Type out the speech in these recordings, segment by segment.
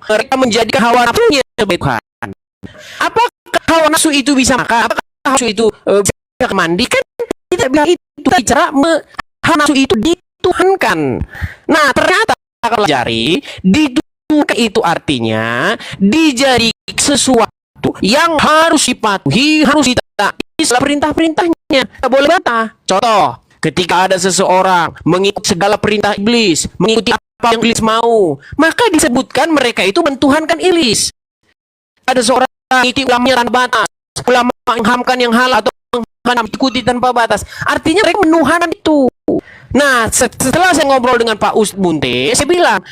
mereka menjadikan hawa nafsunya sebagai Tuhan. Apakah hawa nafsu itu bisa makan? Apakah hawa nafsu itu bisa mandi? Kan tidak bisa itu cara hawa nafsu itu dituhankan. Nah, ternyata kalau pelajari dituhankan itu artinya dijadi sesuatu yang harus dipatuhi, harus ditaati segala perintah-perintahnya. Tidak boleh bantah. Contoh, ketika ada seseorang mengikuti segala perintah iblis, mengikuti apa yang iblis mau, maka disebutkan mereka itu mentuhankan iblis. Ada seorang mengikuti ulamanya tanpa batas, ulama menghamkan yang halal atau mengikuti tanpa batas, artinya mereka menuhankan itu. Nah, setelah saya ngobrol dengan Pak Ustadz Munte, saya bilang,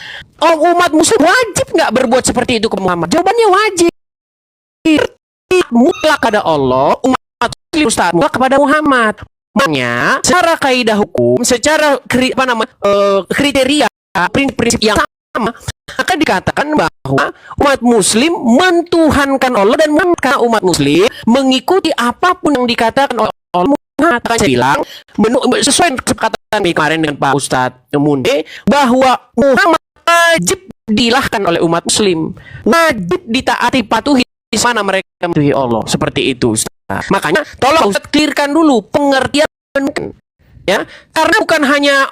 umat muslim wajib nggak berbuat seperti itu ke Muhammad? Jawabannya wajib. Mutlak kepada Allah, umat muslim Ustadz mutlak kepada Muhammad. Makanya, secara kaidah hukum, secara kriteria, prinsip yang sama, maka dikatakan bahwa umat muslim mentuhankan Allah dan karena umat muslim mengikuti apapun yang dikatakan oleh Allah. Maka saya bilang, sesuai kesepakatan kemarin dengan Pak Ustadz Munde, bahwa Muhammad wajib dilahkan oleh umat muslim, wajib ditaati patuhi di mana mereka mematuhi Allah, seperti itu Ustaz. Makanya tolong Ustaz clearkan dulu pengertian, ya, karena bukan hanya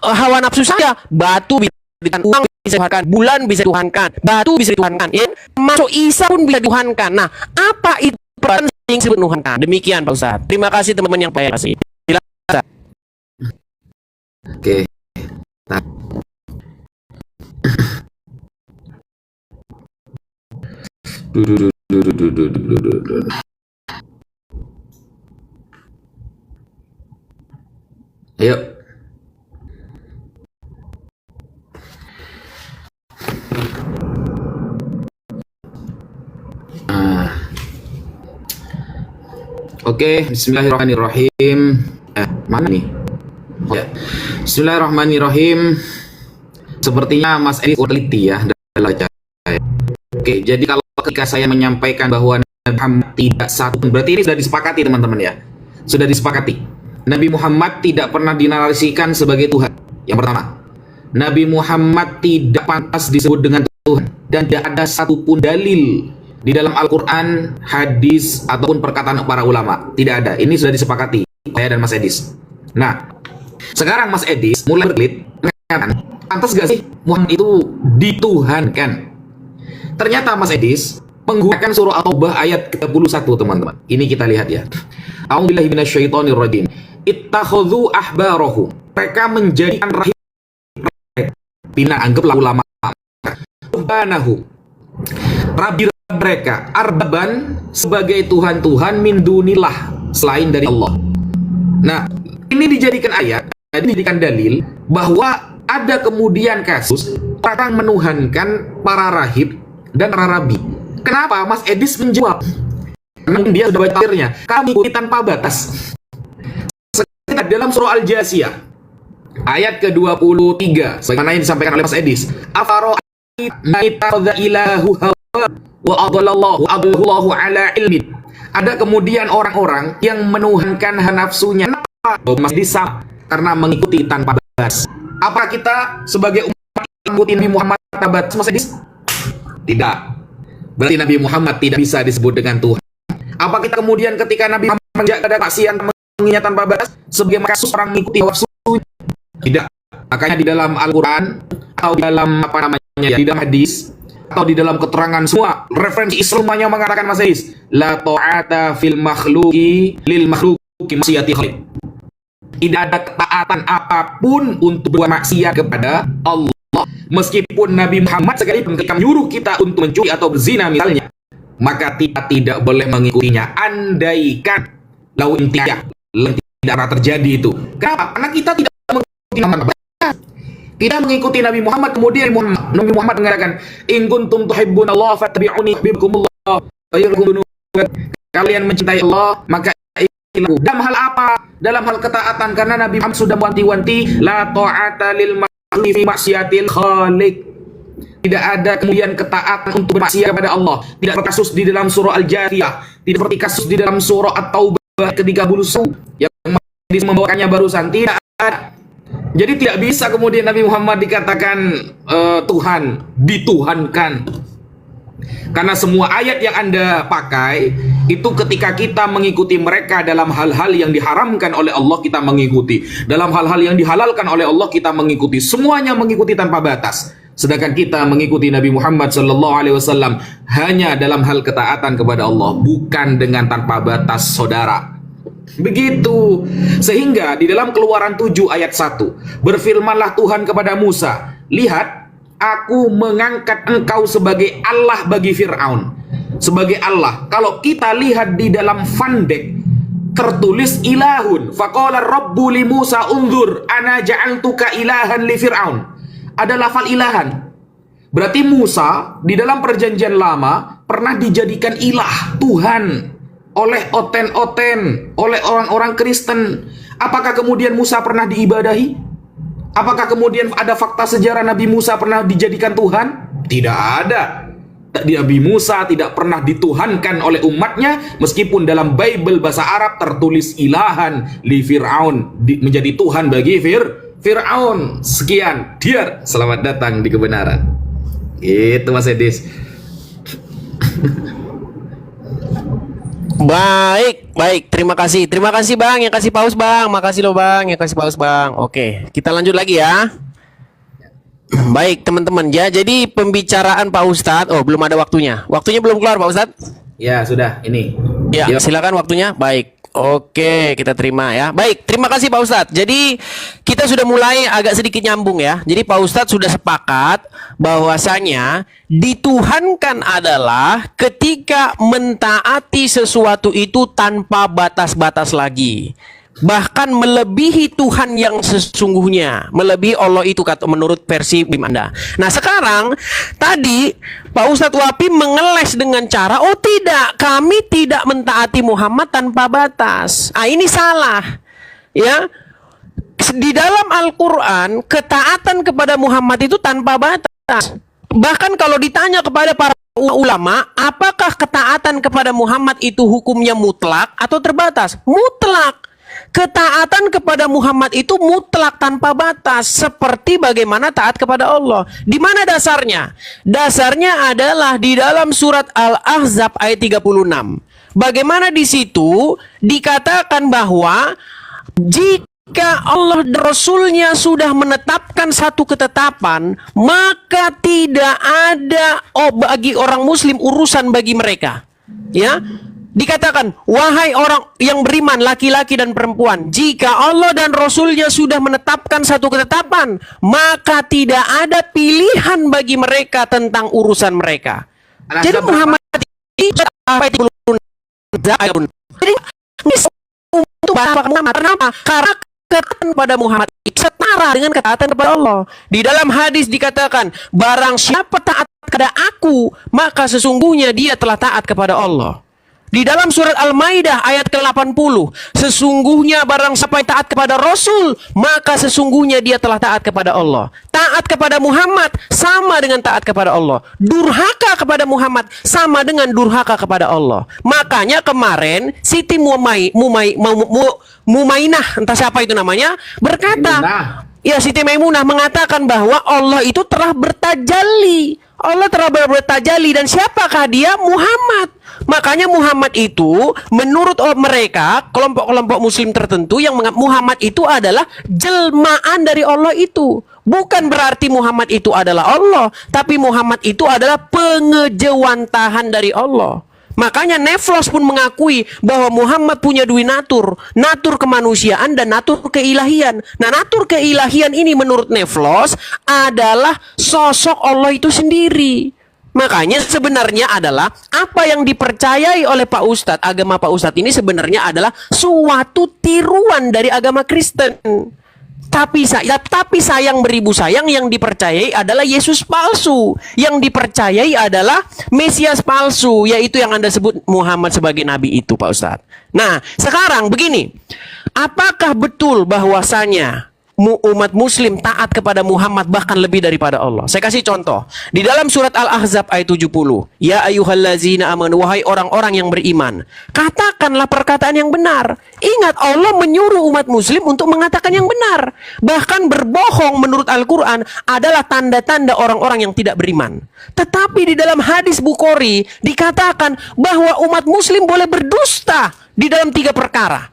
hawa nafsu saja. Batu bisa dituhankan, bisa dituhankan, bulan bisa dituhankan, batu bisa dituhankan, ya, masuk Isa pun bisa dituhankan. Nah, apa itu peran yang disebut menuhankan? Demikian Pak Ustaz. Terima kasih teman-teman yang saya kasih. Silakan. Oke. Nah. Ayo. Oke, bismillahirrahmanirrahim. Mana nih? Oh, ya. Bismillahirrahmanirrahim. Sepertinya Mas Edi teliti ya dalam baca. Oke, jadi kalau ketika saya menyampaikan bahwa Nabi Muhammad tidak satu, berarti ini sudah disepakati teman-teman ya. Sudah disepakati. Nabi Muhammad tidak pernah dinarasikan sebagai Tuhan. Yang pertama, Nabi Muhammad tidak pantas disebut dengan Tuhan dan tidak ada satupun dalil di dalam Al-Quran, hadis, ataupun perkataan para ulama. Tidak ada. Ini sudah disepakati saya dan Mas Edis. Nah, sekarang Mas Edis mulai berkelit mengatakan, pantas gak sih Muhammad itu dituhankan? Ternyata Mas Edis menggunakan surah At-Taubah ayat ke-31 teman-teman. Ini kita lihat ya. A'udzubillahi minasyaitonirrajim. Ittakhadhu ahbarahum. Mereka menjadikan rahib bina, anggaplah ulama. Subhanahu. Rabi mereka arbaban sebagai Tuhan-Tuhan min dunillah, selain dari Allah. Nah, ini dijadikan ayat, dijadikan dalil bahwa ada kemudian kasus orang menuhankan para rahib dan para rabi. Kenapa Mas Edis menjawab? Karena dia sudah baca tafsirnya. Kami ikuti tanpa batas. Sekitar dalam surah Al-Jasiyah ayat ke-23 sebagaimana yang disampaikan oleh Mas Edis. Afara'aita ilahu wa adallahu ala ilmin. Ada kemudian orang-orang yang menuhankan nafsunya. Kenapa? Mas Edis sama, karena mengikuti tanpa batas. Apa kita sebagai umat mengikuti Nabi Muhammad tanpa batas, Mas Edis? Tidak. Berarti Nabi Muhammad tidak bisa disebut dengan Tuhan. Apa kita kemudian ketika Nabi Muhammad menjaga kasihan mengingat tanpa batas sebagai kasus orang mengikuti nafsu? Tidak. Makanya di dalam Al-Quran atau di dalam di dalam hadis atau di dalam keterangan semua referensi Islamnya mengatakan Mas Edis, la ta'ata fil makhluqi lil makhluqi maksiyati khaliq. Tidak ada ketaatan apapun untuk bermaksiat kepada Allah. Meskipun Nabi Muhammad sekalipun ketika menyuruh kita untuk mencuri atau berzina misalnya, maka kita tidak boleh mengikutinya. Andaikan tidak pernah terjadi itu. Kenapa? Karena kita tidak mengikuti Muhammad. Kita mengikuti Nabi Muhammad, kemudian Nabi Muhammad mengatakan, in kuntum tuhibbunallah fattabi'uni yuhibbukumullah. Kalian mencintai Allah, maka ikutilah. Dalam hal apa? Dalam hal ketaatan, karena Nabi Muhammad sudah mewanti-wanti, la ta'ata lil makhluqi fi maksiatil khaliq. Tidak ada kemudian ketaatan untuk bermaksiat kepada Allah. Tidak seperti kasus di dalam surah Al-Jathiyah, tidak seperti kasus di dalam surah At-Taubah ke-31 yang membawakannya barusan. Tidak ada. Jadi tidak bisa kemudian Nabi Muhammad dikatakan Tuhan, dituhankan. Karena semua ayat yang Anda pakai itu ketika kita mengikuti mereka dalam hal-hal yang diharamkan oleh Allah, kita mengikuti. Dalam hal-hal yang dihalalkan oleh Allah, kita mengikuti. Semuanya mengikuti tanpa batas. Sedangkan kita mengikuti Nabi Muhammad SAW hanya dalam hal ketaatan kepada Allah, bukan dengan tanpa batas, saudara. Begitu. Sehingga di dalam Keluaran 7 ayat 1, berfirmanlah Tuhan kepada Musa, lihat, aku mengangkat engkau sebagai Allah bagi Fir'aun. Sebagai Allah. Kalau kita lihat di dalam Fandek, tertulis ilahun. Faqala rabbu li Musa unzur, ana ja'altuka ilahan li Fir'aun. Ada lafal ilahan. Berarti Musa di dalam perjanjian lama pernah dijadikan ilah, Tuhan, oleh oten-oten, oleh orang-orang Kristen. Apakah kemudian Musa pernah diibadahi? Apakah kemudian ada fakta sejarah Nabi Musa pernah dijadikan Tuhan? Tidak ada. Nabi Musa tidak pernah dituhankan oleh umatnya, meskipun dalam Bible bahasa Arab tertulis ilahan li Fir'aun, menjadi Tuhan bagi Fir'aun. Sekian, Diar, selamat datang di kebenaran. Itu Mas Edis. Baik, terima kasih Bang yang kasih paus Bang, makasih loh Bang yang kasih paus Bang. Oke, kita lanjut lagi ya. Baik teman-teman ya, jadi pembicaraan Pak Ustadz, belum ada waktunya belum keluar Pak Ustadz? Ya sudah, ini. Ya, silakan waktunya. Baik. Oke, kita terima ya. Baik, terima kasih Pak Ustadz. Jadi kita sudah mulai agak sedikit nyambung ya. Jadi Pak Ustadz sudah sepakat bahwasanya dituhankan adalah ketika mentaati sesuatu itu tanpa batas-batas lagi. Bahkan melebihi Tuhan yang sesungguhnya, melebihi Allah itu kata menurut versi BIM Anda. Nah sekarang tadi Pak Ustadz Wapi mengeles dengan cara, oh tidak, kami tidak mentaati Muhammad tanpa batas. Ini salah ya. Di dalam Al-Quran ketaatan kepada Muhammad itu tanpa batas. Bahkan kalau ditanya kepada para ulama, apakah ketaatan kepada Muhammad itu hukumnya mutlak atau terbatas? Mutlak. Ketaatan kepada Muhammad itu mutlak tanpa batas, seperti bagaimana taat kepada Allah. Di mana dasarnya? Dasarnya adalah di dalam surat Al-Ahzab ayat 36. Bagaimana di situ dikatakan bahwa jika Allah dan Rasulnya sudah menetapkan satu ketetapan, maka tidak ada bagi orang Muslim urusan bagi mereka. Ya. Dikatakan, wahai orang yang beriman, laki-laki dan perempuan, jika Allah dan Rasulnya sudah menetapkan satu ketetapan, maka tidak ada pilihan bagi mereka tentang urusan mereka. Jadi Muhammad itu kenapa? Karena ketaatan pada Muhammad setara dengan ketaatan kepada Allah. Di dalam hadis dikatakan, barang siapa taat kepada aku, maka sesungguhnya dia telah taat kepada Allah. Di dalam surat Al-Maidah ayat ke-80, sesungguhnya barang siapa yang taat kepada Rasul, maka sesungguhnya dia telah taat kepada Allah. Taat kepada Muhammad sama dengan taat kepada Allah. Durhaka kepada Muhammad sama dengan durhaka kepada Allah. Makanya kemarin Siti Mumainah, entah siapa itu namanya, berkata, ya Siti Maimunah mengatakan bahwa Allah itu telah bertajalli. Allah telah bertajalli, dan siapakah dia? Muhammad. Makanya Muhammad itu menurut mereka, kelompok-kelompok muslim tertentu, yang Muhammad itu adalah jelmaan dari Allah itu. Bukan berarti Muhammad itu adalah Allah, tapi Muhammad itu adalah pengejawantahan dari Allah. Makanya Neflos pun mengakui bahwa Muhammad punya dua natur, natur kemanusiaan dan natur keilahian. Nah, natur keilahian ini menurut Neflos adalah sosok Allah itu sendiri. Makanya sebenarnya adalah apa yang dipercayai oleh Pak Ustadz, agama Pak Ustadz ini sebenarnya adalah suatu tiruan dari agama Kristen. Tapi sayang beribu sayang, yang dipercayai adalah Yesus palsu. Yang dipercayai adalah Mesias palsu, yaitu yang Anda sebut Muhammad sebagai nabi itu, Pak Ustadz. Nah, sekarang begini. Apakah betul bahwasanya umat muslim taat kepada Muhammad bahkan lebih daripada Allah. Saya kasih contoh. Di dalam surat Al-Ahzab ayat 70. Ya ayyuhallazina amanu, wahai orang-orang yang beriman, katakanlah perkataan yang benar. Ingat, Allah menyuruh umat muslim untuk mengatakan yang benar. Bahkan berbohong menurut Al-Quran adalah tanda-tanda orang-orang yang tidak beriman. Tetapi di dalam hadis Bukhari dikatakan bahwa umat muslim boleh berdusta di dalam 3 perkara.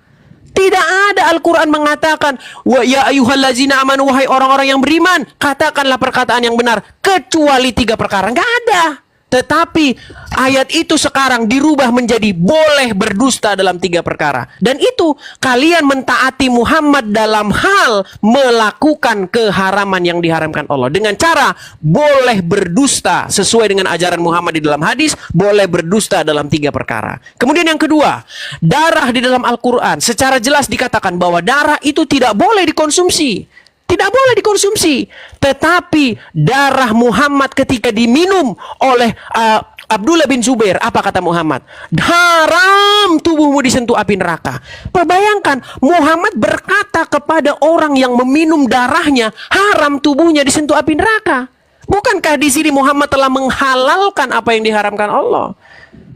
Tidak ada Al-Quran mengatakan, wa ya ayyuhallazina amanu, wahai orang-orang yang beriman, katakanlah perkataan yang benar, kecuali 3 perkara. Nggak ada. Tetapi ayat itu sekarang dirubah menjadi boleh berdusta dalam 3 perkara. Dan itu kalian mentaati Muhammad dalam hal melakukan keharaman yang diharamkan Allah. Dengan cara boleh berdusta sesuai dengan ajaran Muhammad di dalam hadis, boleh berdusta dalam 3 perkara. Kemudian yang kedua, darah di dalam Al-Quran secara jelas dikatakan bahwa darah itu tidak boleh dikonsumsi. Tidak boleh dikonsumsi. Tetapi darah Muhammad ketika diminum oleh Abdullah bin Zubair, apa kata Muhammad? Haram tubuhmu disentuh api neraka. Perbayangkan, Muhammad berkata kepada orang yang meminum darahnya, haram tubuhnya disentuh api neraka. Bukankah di sini Muhammad telah menghalalkan apa yang diharamkan Allah?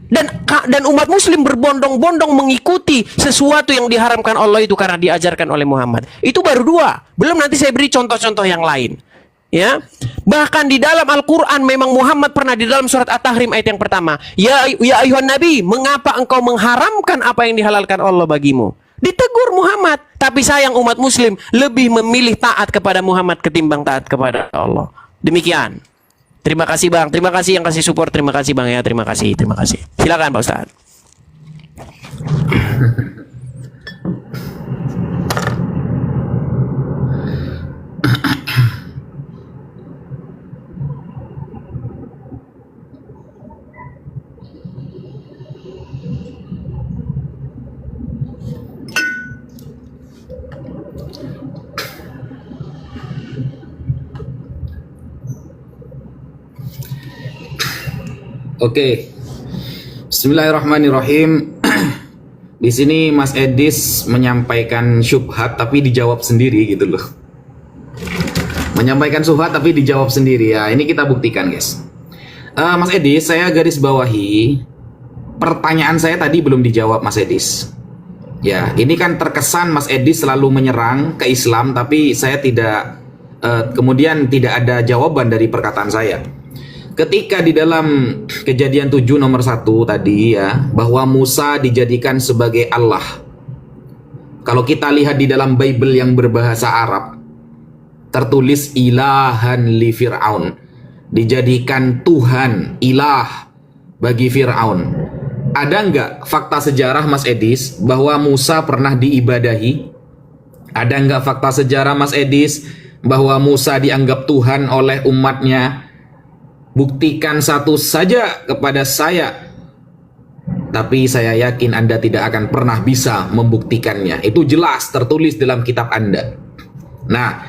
Dan umat muslim berbondong-bondong mengikuti sesuatu yang diharamkan Allah itu karena diajarkan oleh Muhammad. Itu baru 2. Belum nanti saya beri contoh-contoh yang lain. Ya, bahkan di dalam Al-Quran memang Muhammad pernah di dalam surat At-Tahrim ayat yang pertama, ya ayuhan nabi, mengapa engkau mengharamkan apa yang dihalalkan Allah bagimu? Ditegur Muhammad. Tapi sayang umat muslim lebih memilih taat kepada Muhammad ketimbang taat kepada Allah. Demikian. Terima kasih Bang, terima kasih yang kasih support, terima kasih Bang ya, terima kasih. Silakan Pak Ustaz. Oke. Bismillahirrahmanirrahim. Di sini Mas Edis menyampaikan syubhat tapi dijawab sendiri gitu loh. Menyampaikan syubhat tapi dijawab sendiri ya. Ini kita buktikan, guys. Mas Edis, saya garis bawahi pertanyaan saya tadi belum dijawab, Mas Edis. Ya, ini kan terkesan Mas Edis selalu menyerang ke Islam, tapi saya tidak kemudian tidak ada jawaban dari perkataan saya. Ketika di dalam Kejadian 7 nomor 1 tadi ya, bahwa Musa dijadikan sebagai Allah. Kalau kita lihat di dalam Bible yang berbahasa Arab, tertulis ilahan li Fir'aun, dijadikan Tuhan, ilah bagi Fir'aun. Ada nggak fakta sejarah, Mas Edis, bahwa Musa pernah diibadahi? Ada nggak fakta sejarah, Mas Edis, bahwa Musa dianggap Tuhan oleh umatnya? Buktikan satu saja kepada saya. Tapi saya yakin Anda tidak akan pernah bisa membuktikannya. Itu jelas tertulis dalam kitab Anda. Nah,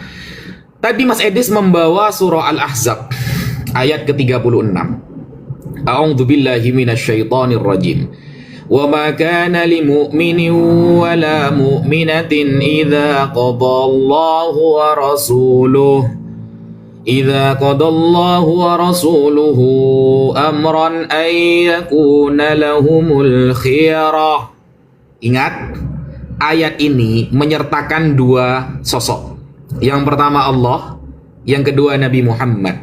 tadi Mas Edis membawa surah Al-Ahzab ayat ke-36. A'udzu billahi minasyaitonir rajim. Wa ma kana lil mu'minin wa la mu'minatin idza qadallahu wa rasuluhu إذا قضى الله ورسوله أمرا أن يكون لهم الخيرة. Ingat, ayat ini menyertakan 2 sosok. Yang pertama Allah, yang kedua Nabi Muhammad.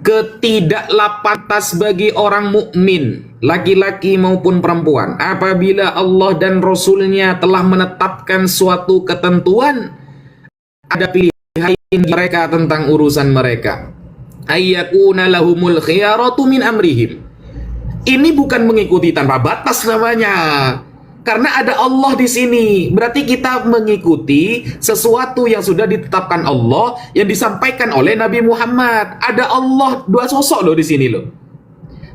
Ketidaklah pantas bagi orang mukmin, laki-laki maupun perempuan, apabila Allah dan Rasulnya telah menetapkan suatu ketentuan, ada pilihan mereka tentang urusan mereka, ayyakuna lahumul khiyaratu min amrihim. Ini bukan mengikuti tanpa batas namanya, karena ada Allah di sini. Berarti kita mengikuti sesuatu yang sudah ditetapkan Allah, yang disampaikan oleh Nabi Muhammad. Ada Allah, 2 sosok loh di sini loh.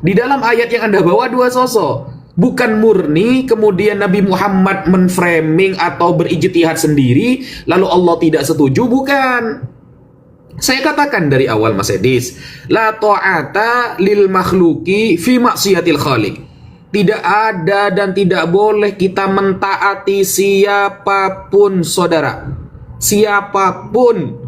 Di dalam ayat yang Anda bawa 2 sosok. Bukan murni kemudian Nabi Muhammad menframing atau berijtihad sendiri lalu Allah tidak setuju, bukan. Saya katakan dari awal, Mas Edis, la ta'ata lil makhluki fi maksiatil khaliq. Tidak ada dan tidak boleh kita mentaati siapapun, saudara. siapapun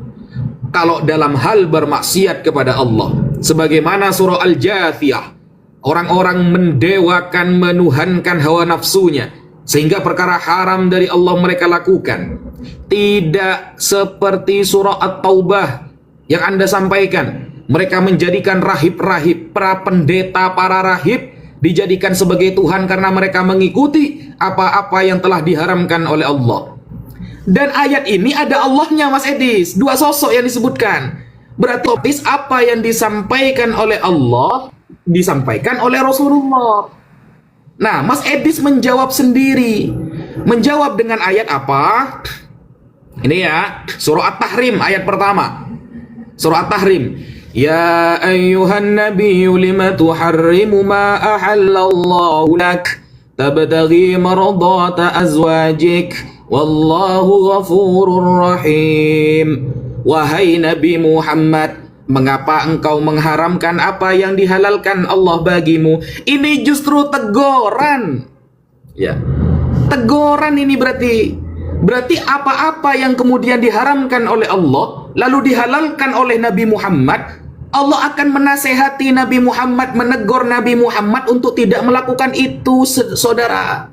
kalau dalam hal bermaksiat kepada Allah. Sebagaimana surah Al-Jathiyah, orang-orang mendewakan, menuhankan hawa nafsunya, sehingga perkara haram dari Allah mereka lakukan. Tidak seperti surah At-Taubah yang Anda sampaikan. Mereka menjadikan rahib-rahib, para pendeta, para rahib dijadikan sebagai Tuhan karena mereka mengikuti apa-apa yang telah diharamkan oleh Allah. Dan ayat ini ada Allahnya, Mas Edis. Dua sosok yang disebutkan. Berarti otomatis apa yang disampaikan oleh Allah disampaikan oleh Rasulullah. Nah, Mas Edis menjawab sendiri. Menjawab dengan ayat apa? Ini ya, surah At-Tahrim ayat pertama. Surah At-Tahrim. Ya ayyuhan nabiyyu lima tuharrimu ma ahallallahu lak tabtaghi mardata azwajik wallahu ghafurur rahim. Wahai Nabi Muhammad, mengapa engkau mengharamkan apa yang dihalalkan Allah bagimu? Ini justru teguran. Ya. Teguran ini berarti apa-apa yang kemudian diharamkan oleh Allah lalu dihalalkan oleh Nabi Muhammad, Allah akan menasehati Nabi Muhammad, menegur Nabi Muhammad untuk tidak melakukan itu, saudara.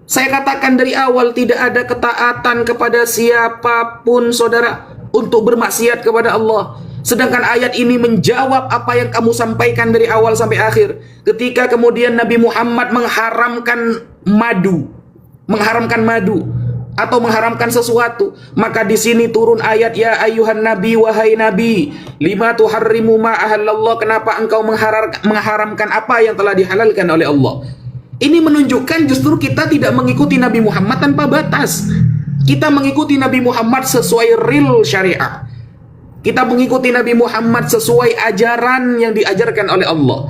Saya katakan dari awal, tidak ada ketaatan kepada siapapun, saudara, untuk bermaksiat kepada Allah. Sedangkan ayat ini menjawab apa yang kamu sampaikan dari awal sampai akhir. Ketika kemudian Nabi Muhammad mengharamkan madu atau mengharamkan sesuatu, maka di sini turun ayat, ya ayyuhan nabi, wahai nabi, lima tuharrimu ma ahallallah, kenapa engkau mengharamkan apa yang telah dihalalkan oleh Allah. Ini menunjukkan justru kita tidak mengikuti Nabi Muhammad tanpa batas. Kita mengikuti Nabi Muhammad sesuai real syariah. Kita mengikuti Nabi Muhammad sesuai ajaran yang diajarkan oleh Allah.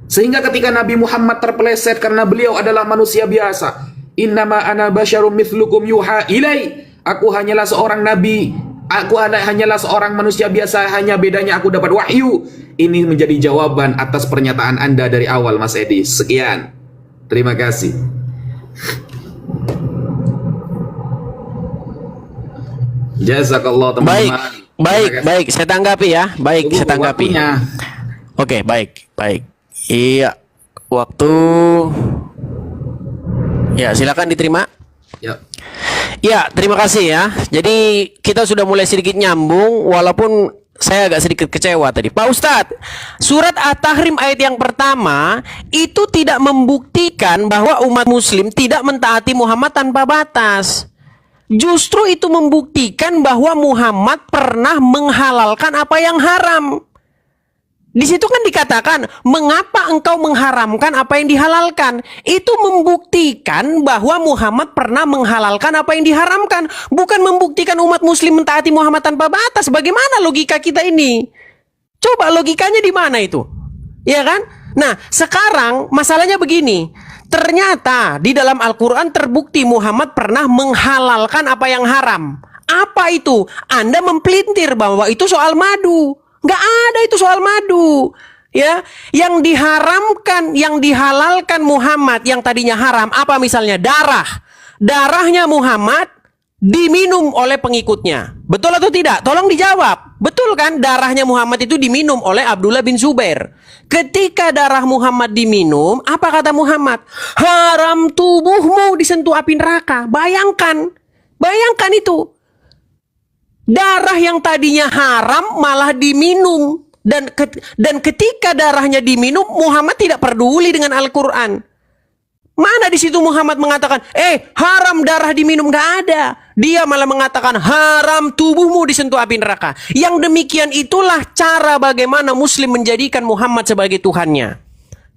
Sehingga ketika Nabi Muhammad terpeleset karena beliau adalah manusia biasa, innama ana basyarum mithlukum yuha ilai, aku hanyalah seorang nabi, aku hanyalah seorang manusia biasa, hanya bedanya aku dapat wahyu. Ini menjadi jawaban atas pernyataan Anda dari awal, Mas Edi. Sekian, terima kasih. Jazakallah teman-teman. Baik, saya tanggapi ya. Saya tanggapi. Oke, baik. Iya, waktu. Ya, silakan diterima. Ya, terima kasih ya. Jadi kita sudah mulai sedikit nyambung, walaupun saya agak sedikit kecewa tadi. Pak Ustadz, surat At-Tahrim ayat yang pertama itu tidak membuktikan bahwa umat muslim tidak mentaati Muhammad tanpa batas. Justru itu membuktikan bahwa Muhammad pernah menghalalkan apa yang haram. Di situ kan dikatakan, mengapa engkau mengharamkan apa yang dihalalkan? Itu membuktikan bahwa Muhammad pernah menghalalkan apa yang diharamkan. Bukan membuktikan umat muslim mentaati Muhammad tanpa batas. Bagaimana logika kita ini? Coba logikanya di mana itu? Ya kan? Nah, sekarang masalahnya begini. Ternyata di dalam Al-Quran terbukti Muhammad pernah menghalalkan apa yang haram. Apa itu? Anda mempelintir bahwa itu soal madu. Nggak ada itu soal madu. Ya, yang diharamkan, yang dihalalkan Muhammad yang tadinya haram, apa misalnya? Darahnya Muhammad diminum oleh pengikutnya. Betul atau tidak? Tolong dijawab. Betul kan? Darahnya Muhammad itu diminum oleh Abdullah bin Zubair. Ketika darah Muhammad diminum, apa kata Muhammad? Haram tubuhmu disentuh api neraka. Bayangkan itu. Darah yang tadinya haram malah diminum. Dan ketika darahnya diminum, Muhammad tidak peduli dengan Al-Quran. Mana di situ Muhammad mengatakan, haram darah diminum? Gak ada. Dia malah mengatakan, haram tubuhmu disentuh api neraka. Yang demikian itulah cara bagaimana Muslim menjadikan Muhammad sebagai Tuhannya.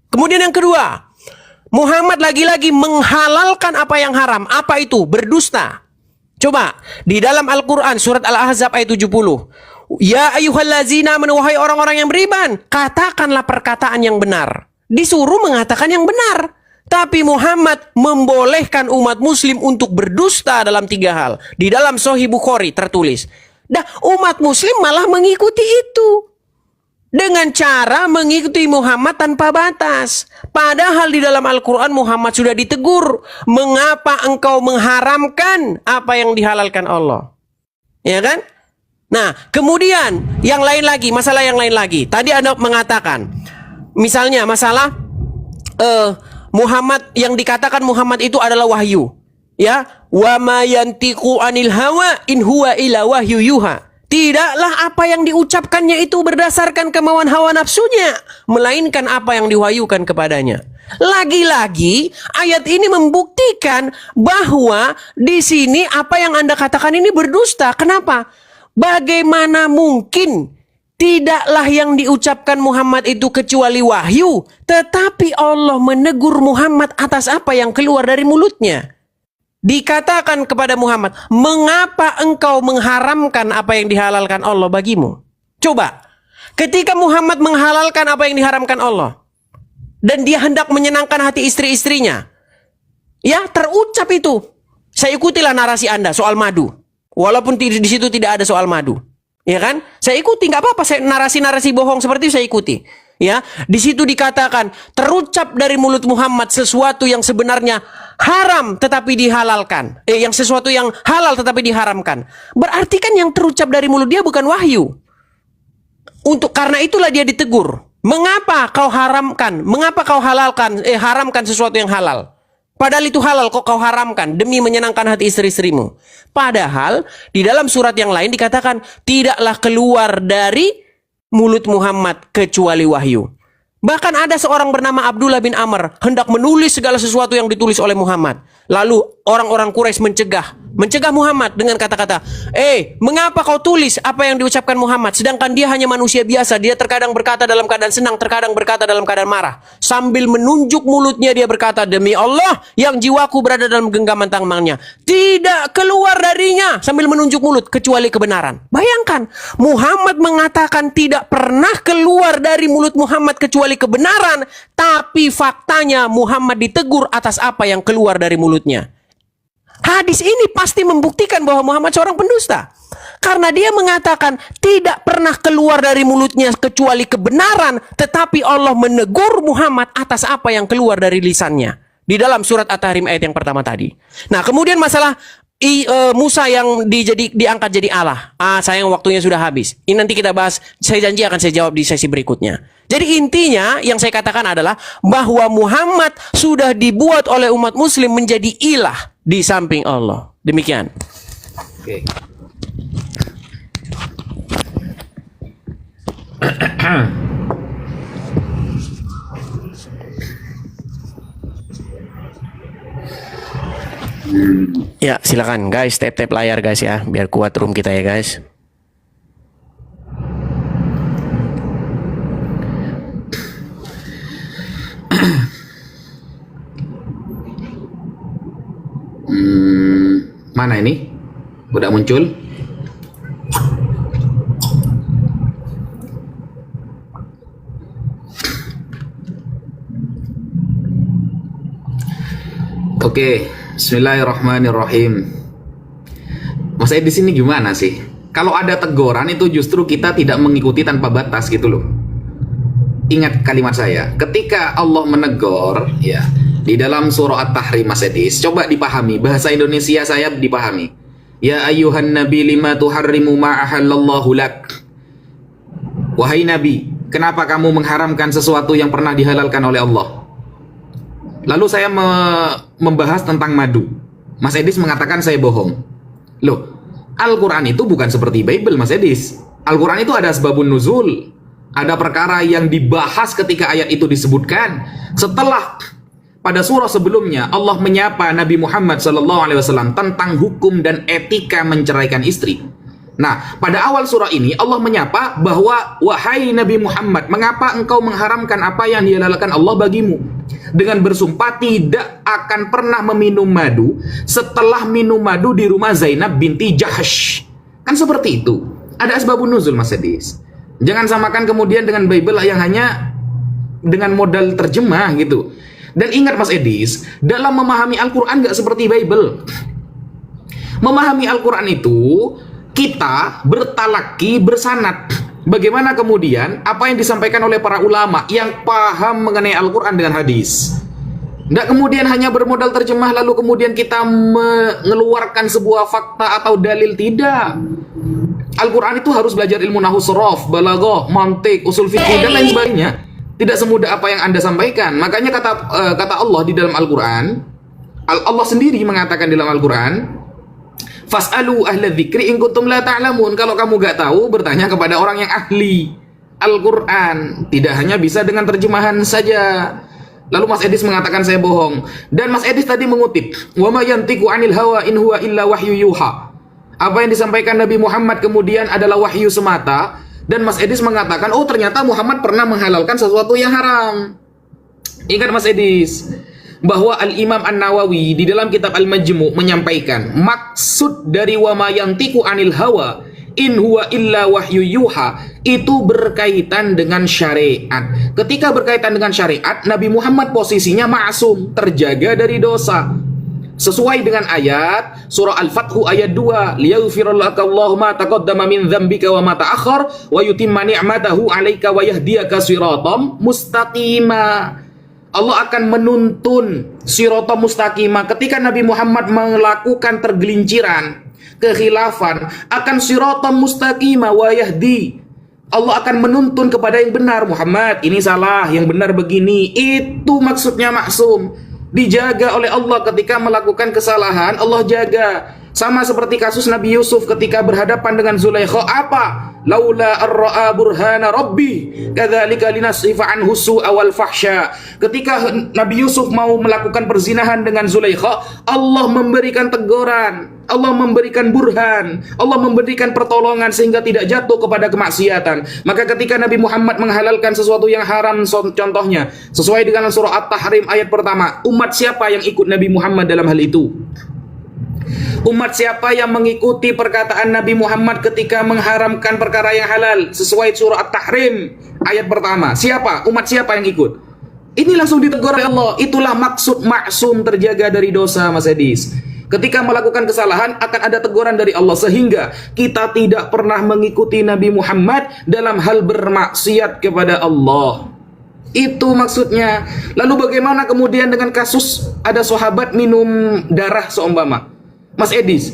Kemudian yang kedua, Muhammad lagi-lagi menghalalkan apa yang haram. Apa itu? Berdusta. Coba, di dalam Al-Quran, surat Al-Ahzab ayat 70. Ya ayyuhallazina amanu, wahai orang-orang yang beriman, katakanlah perkataan yang benar. Disuruh mengatakan yang benar. Tapi Muhammad membolehkan umat muslim untuk berdusta dalam 3 hal. Di dalam Sahih Bukhari tertulis. Umat muslim malah mengikuti itu. Dengan cara mengikuti Muhammad tanpa batas. Padahal di dalam Al-Quran Muhammad sudah ditegur. Mengapa engkau mengharamkan apa yang dihalalkan Allah? Ya kan? Nah, kemudian yang lain lagi, masalah yang lain lagi. Tadi Anda mengatakan, misalnya masalah Muhammad, yang dikatakan Muhammad itu adalah wahyu. Ya, wa ma yantiqu anil hawa in huwa illa wahyu yuha. Tidaklah apa yang diucapkannya itu berdasarkan kemauan hawa nafsunya, melainkan apa yang diwahyukan kepadanya. Lagi-lagi ayat ini membuktikan bahwa di sini apa yang Anda katakan ini berdusta. Kenapa? Bagaimana mungkin tidaklah yang diucapkan Muhammad itu kecuali wahyu, tetapi Allah menegur Muhammad atas apa yang keluar dari mulutnya. Dikatakan kepada Muhammad, mengapa engkau mengharamkan apa yang dihalalkan Allah bagimu? Coba, ketika Muhammad menghalalkan apa yang diharamkan Allah, dan dia hendak menyenangkan hati istri-istrinya, ya terucap itu. Saya ikutilah narasi Anda soal madu, walaupun di situ tidak ada soal madu, ya kan? Saya ikuti, nggak apa-apa. Narasi-narasi bohong seperti itu saya ikuti. Ya, di situ dikatakan terucap dari mulut Muhammad sesuatu yang sebenarnya haram tetapi dihalalkan. Yang sesuatu yang halal tetapi diharamkan. Berarti kan yang terucap dari mulut dia bukan wahyu. Karena itulah dia ditegur. Mengapa kau haramkan? Mengapa kau haramkan sesuatu yang halal? Padahal itu halal kok kau haramkan demi menyenangkan hati istri-istrimu. Padahal di dalam surat yang lain dikatakan tidaklah keluar dari mulut Muhammad kecuali wahyu. Bahkan ada seorang bernama Abdullah bin Amr hendak menulis segala sesuatu yang ditulis oleh Muhammad. Lalu orang-orang Quraisy mencegah Muhammad dengan kata-kata, mengapa kau tulis apa yang diucapkan Muhammad, sedangkan dia hanya manusia biasa. Dia terkadang berkata dalam keadaan senang, terkadang berkata dalam keadaan marah. Sambil menunjuk mulutnya dia berkata, demi Allah yang jiwaku berada dalam genggaman tangannya, tidak keluar darinya, sambil menunjuk mulut, kecuali kebenaran. Bayangkan, Muhammad mengatakan tidak pernah keluar dari mulut Muhammad kecuali kebenaran, tapi faktanya Muhammad ditegur atas apa yang keluar dari mulutnya. Hadis ini pasti membuktikan bahwa Muhammad seorang pendusta. Karena dia mengatakan tidak pernah keluar dari mulutnya kecuali kebenaran, tetapi Allah menegur Muhammad atas apa yang keluar dari lisannya. Di dalam surat At-Tahrim ayat yang pertama tadi. Nah, kemudian masalah Musa yang diangkat jadi Allah. Sayang waktunya sudah habis. Ini nanti kita bahas, saya janji akan saya jawab di sesi berikutnya. Jadi intinya yang saya katakan adalah bahwa Muhammad sudah dibuat oleh umat muslim menjadi ilah di samping Allah. Demikian. Oke. Ya, silakan guys, tap layar guys ya, biar kuat room kita ya guys. Mana ini? Udah muncul? Oke, bismillahirrahmanirrahim. Mas Edi di sini gimana sih? Kalau ada teguran itu justru kita tidak mengikuti tanpa batas gitu loh. Ingat kalimat saya, ketika Allah menegur ya di dalam surah At-Tahrim, Mas Edis, coba dipahami, bahasa Indonesia saya dipahami. Ya ayyuhan nabi lima tuharrimu ma ahallallahu lak. Wahai nabi, kenapa kamu mengharamkan sesuatu yang pernah dihalalkan oleh Allah? Lalu saya membahas tentang madu. Mas Edis mengatakan saya bohong. Loh, Al-Quran itu bukan seperti Bible, Mas Edis. Al-Quran itu ada asbabun nuzul. Ada perkara yang dibahas ketika ayat itu disebutkan. Setelah pada surah sebelumnya Allah menyapa Nabi Muhammad SAW tentang hukum dan etika menceraikan istri. Nah, pada awal surah ini Allah menyapa bahwa wahai Nabi Muhammad, mengapa engkau mengharamkan apa yang dihalalkan Allah bagimu? Dengan bersumpah tidak akan pernah meminum madu setelah minum madu di rumah Zainab binti Jahsh. Kan seperti itu. Ada asbabun nuzul, Mas Edis. Jangan samakan kemudian dengan Bible yang hanya dengan modal terjemah gitu. Dan ingat Mas Edis, dalam memahami Al-Quran gak seperti Bible. Memahami Al-Quran itu kita bertalaki, bersanad. Bagaimana kemudian apa yang disampaikan oleh para ulama yang paham mengenai Al-Quran dengan hadis. Nggak kemudian hanya bermodal terjemah lalu kemudian kita mengeluarkan sebuah fakta atau dalil, tidak. Al-Quran itu harus belajar ilmu nahwu sorof, balaghah, mantik, usul fikih dan lain sebagainya. Tidak semudah apa yang Anda sampaikan. Makanya kata Allah di dalam Al-Quran, Allah sendiri mengatakan di dalam Al-Quran, fas'alu ahla dzikri in kuntum la ta'lamun. Kalau kamu nggak tahu, bertanya kepada orang yang ahli Al-Quran. Tidak hanya bisa dengan terjemahan saja. Lalu Mas Edis mengatakan saya bohong. Dan Mas Edis tadi mengutip, wa ma yantiqu 'anil hawa in huwa illa wahyu yuha. Apa yang disampaikan Nabi Muhammad kemudian adalah wahyu semata. Dan Mas Edis mengatakan, oh ternyata Muhammad pernah menghalalkan sesuatu yang haram. Ingat Mas Edis, bahwa Al-Imam An-Nawawi di dalam kitab Al-Majmu' menyampaikan maksud dari wa ma yantiqu 'anil hawa in huwa illa wahyu yuha itu berkaitan dengan syariat. Ketika berkaitan dengan syariat, Nabi Muhammad posisinya ma'sum, terjaga dari dosa. Sesuai dengan ayat surah Al-Fathu ayat 2, liyaghfirallaka Allahu ma taqaddama min dzambika wa ma ta'akhkhar wa yutimma ni'matahu 'alaika wa yahdiyaka siratal mustaqima. Allah akan menuntun siratal mustaqima ketika Nabi Muhammad melakukan tergelinciran, kekhilafan, akan siratal mustaqima wa yahdi. Allah akan menuntun kepada yang benar. Muhammad, ini salah, yang benar begini. Itu maksudnya maksum. Dijaga oleh Allah ketika melakukan kesalahan, Allah jaga. Sama seperti kasus Nabi Yusuf ketika berhadapan dengan Zulaikha, apa? Laula ar-ra'a burhana rabbi kadzalika linasrifa anhu su'a wal fahsya. Ketika Nabi Yusuf mau melakukan perzinahan dengan Zulaikha, Allah memberikan teguran, Allah memberikan burhan, Allah memberikan pertolongan sehingga tidak jatuh kepada kemaksiatan. Maka ketika Nabi Muhammad menghalalkan sesuatu yang haram, contohnya sesuai dengan surah At-Tahrim ayat pertama, umat siapa yang ikut Nabi Muhammad dalam hal itu? Umat siapa yang mengikuti perkataan Nabi Muhammad ketika mengharamkan perkara yang halal sesuai surah At-Tahrim ayat pertama? Siapa? Umat siapa yang ikut? Ini langsung ditegur oleh Allah. Itulah maksud maksum, terjaga dari dosa, Mas Edis. Ketika melakukan kesalahan akan ada teguran dari Allah, sehingga kita tidak pernah mengikuti Nabi Muhammad dalam hal bermaksiat kepada Allah. Itu maksudnya. Lalu bagaimana kemudian dengan kasus ada sahabat minum darah seumpama? Mas Edis,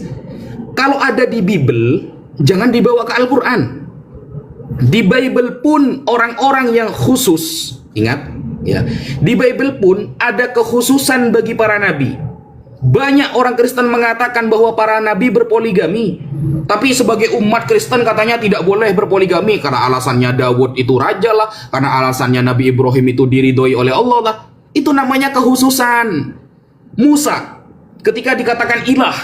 kalau ada di Bible, jangan dibawa ke Al-Quran. Di Bible pun orang-orang yang khusus, ingat ya, di Bible pun ada kekhususan bagi para nabi. Banyak orang Kristen mengatakan bahwa para nabi berpoligami, tapi sebagai umat Kristen katanya tidak boleh berpoligami karena alasannya Daud itu raja lah, karena alasannya Nabi Ibrahim itu diridhoi oleh Allah lah. Itu namanya kekhususan. Musa ketika dikatakan ilah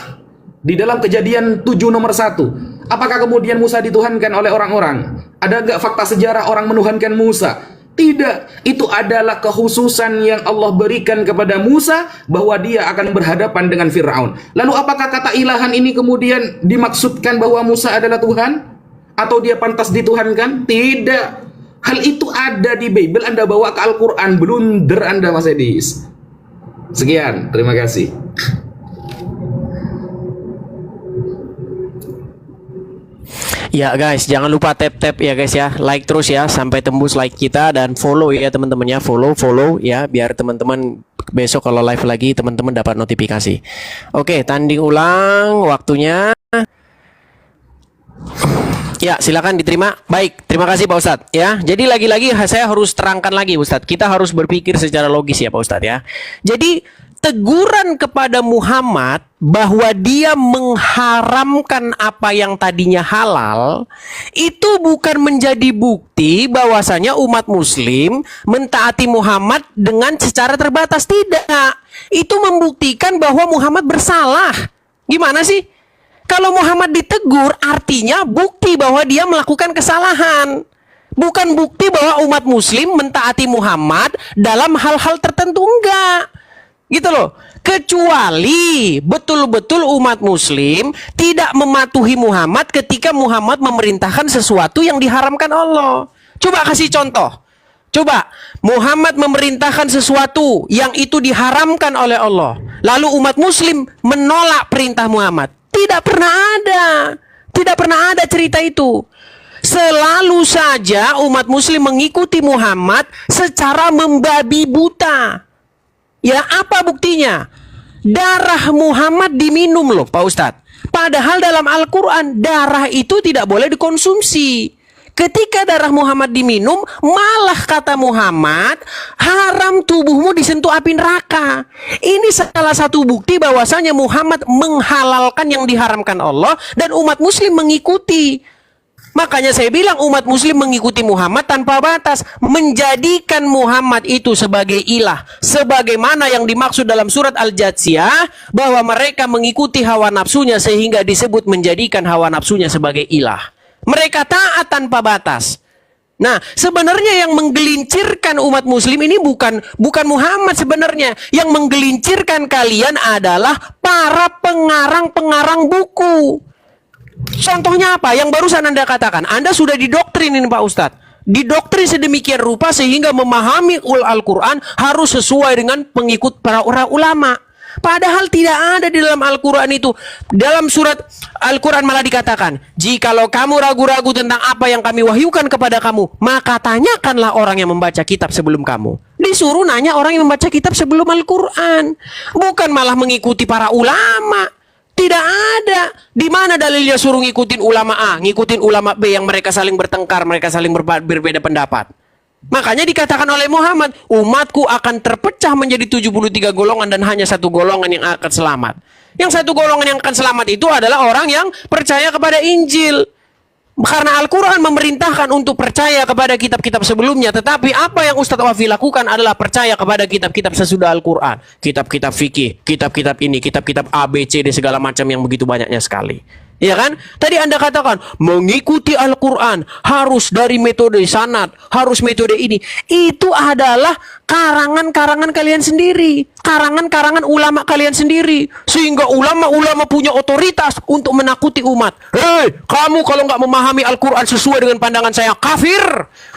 di dalam Kejadian 7 nomor 1, apakah kemudian Musa dituhankan oleh orang-orang? Ada nggak fakta sejarah orang menuhankan Musa? Tidak. Itu adalah kekhususan yang Allah berikan kepada Musa bahwa dia akan berhadapan dengan Fir'aun. Lalu apakah kata ilahan ini kemudian dimaksudkan bahwa Musa adalah Tuhan? Atau dia pantas dituhankan? Tidak. Hal itu ada di Bible, Anda bawa ke Al-Quran, blunder Anda, Mas Edis. Sekian, terima kasih. Ya guys, jangan lupa tap ya guys ya, like terus ya sampai tembus like kita, dan follow ya teman-teman ya, follow ya, biar teman-teman besok kalau live lagi teman-teman dapat notifikasi. Oke, tanding ulang waktunya. Ya, silakan diterima. Baik, terima kasih Pak Ustadz ya. Jadi lagi-lagi saya harus terangkan lagi Ustadz, kita harus berpikir secara logis ya Pak Ustadz ya. Jadi teguran kepada Muhammad bahwa dia mengharamkan apa yang tadinya halal itu bukan menjadi bukti bahwasanya umat muslim mentaati Muhammad dengan secara terbatas. Tidak. Itu membuktikan bahwa Muhammad bersalah. Gimana sih? Kalau Muhammad ditegur artinya bukti bahwa dia melakukan kesalahan. Bukan bukti bahwa umat muslim mentaati Muhammad dalam hal-hal tertentu, enggak. Gitu loh. Kecuali betul-betul umat muslim tidak mematuhi Muhammad ketika Muhammad memerintahkan sesuatu yang diharamkan Allah. Coba kasih contoh. Coba Muhammad memerintahkan sesuatu yang itu diharamkan oleh Allah, lalu umat muslim menolak perintah Muhammad. Tidak pernah ada. Tidak pernah ada cerita itu. Selalu saja umat muslim mengikuti Muhammad secara membabi buta. Ya, apa buktinya? Darah Muhammad diminum loh Pak Ustadz. Padahal dalam Al-Quran darah itu tidak boleh dikonsumsi. Ketika darah Muhammad diminum, malah kata Muhammad, haram tubuhmu disentuh api neraka. Ini salah satu bukti bahwasanya Muhammad menghalalkan yang diharamkan Allah dan umat muslim mengikuti. Makanya saya bilang umat muslim mengikuti Muhammad tanpa batas, menjadikan Muhammad itu sebagai ilah, sebagaimana yang dimaksud dalam surat Al-Jathiyah, bahwa mereka mengikuti hawa nafsunya sehingga disebut menjadikan hawa nafsunya sebagai ilah. Mereka taat tanpa batas. Nah, sebenarnya yang menggelincirkan umat muslim ini bukan Muhammad sebenarnya. Yang menggelincirkan kalian adalah para pengarang-pengarang buku. Contohnya apa? Yang barusan Anda katakan. Anda sudah didoktrin ini Pak Ustadz. Didoktrin sedemikian rupa sehingga memahami Al-Quran harus sesuai dengan pengikut para ulama. Padahal tidak ada di dalam Al-Quran itu. Dalam surat Al-Quran malah dikatakan, jikalau kamu ragu-ragu tentang apa yang kami wahyukan kepada kamu, maka tanyakanlah orang yang membaca kitab sebelum kamu. Disuruh nanya orang yang membaca kitab sebelum Al-Quran. Bukan malah mengikuti para ulama. Tidak ada. Di mana dalilnya suruh ngikutin ulama A, ngikutin ulama B yang mereka saling bertengkar, mereka saling berbeda pendapat. Makanya dikatakan oleh Muhammad, umatku akan terpecah menjadi 73 golongan dan hanya satu golongan yang akan selamat. Yang satu golongan yang akan selamat itu adalah orang yang percaya kepada Injil. Karena Al-Quran memerintahkan untuk percaya kepada kitab-kitab sebelumnya. Tetapi apa yang Ustadz Wafi lakukan adalah percaya kepada kitab-kitab sesudah Al-Quran. Kitab-kitab fikih, kitab-kitab ini, kitab-kitab A, B, C, D, segala macam yang begitu banyaknya sekali. Ya kan? Tadi Anda katakan mengikuti Al-Quran harus dari metode sanad, harus metode ini. Itu adalah karangan-karangan kalian sendiri, karangan-karangan ulama kalian sendiri, sehingga ulama-ulama punya otoritas untuk menakuti umat. Hei, kamu kalau nggak memahami Al-Quran sesuai dengan pandangan saya kafir.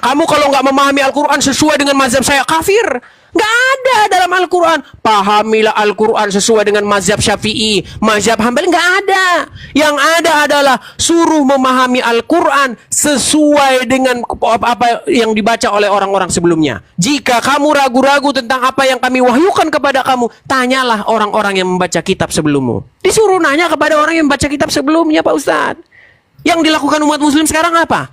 Kamu kalau nggak memahami Al-Quran sesuai dengan mazhab saya kafir. Nggak ada dalam Al-Quran. Pahamilah Al-Quran sesuai dengan mazhab Syafi'i, mazhab Hambali. Nggak ada. Yang ada adalah suruh memahami Al-Quran sesuai dengan apa yang dibaca oleh orang-orang sebelumnya. Jika kamu ragu-ragu tentang apa yang kami wahyukan kepada kamu, tanyalah orang-orang yang membaca kitab sebelummu. Disuruh nanya kepada orang yang membaca kitab sebelumnya Pak Ustadz. Yang dilakukan umat muslim sekarang apa?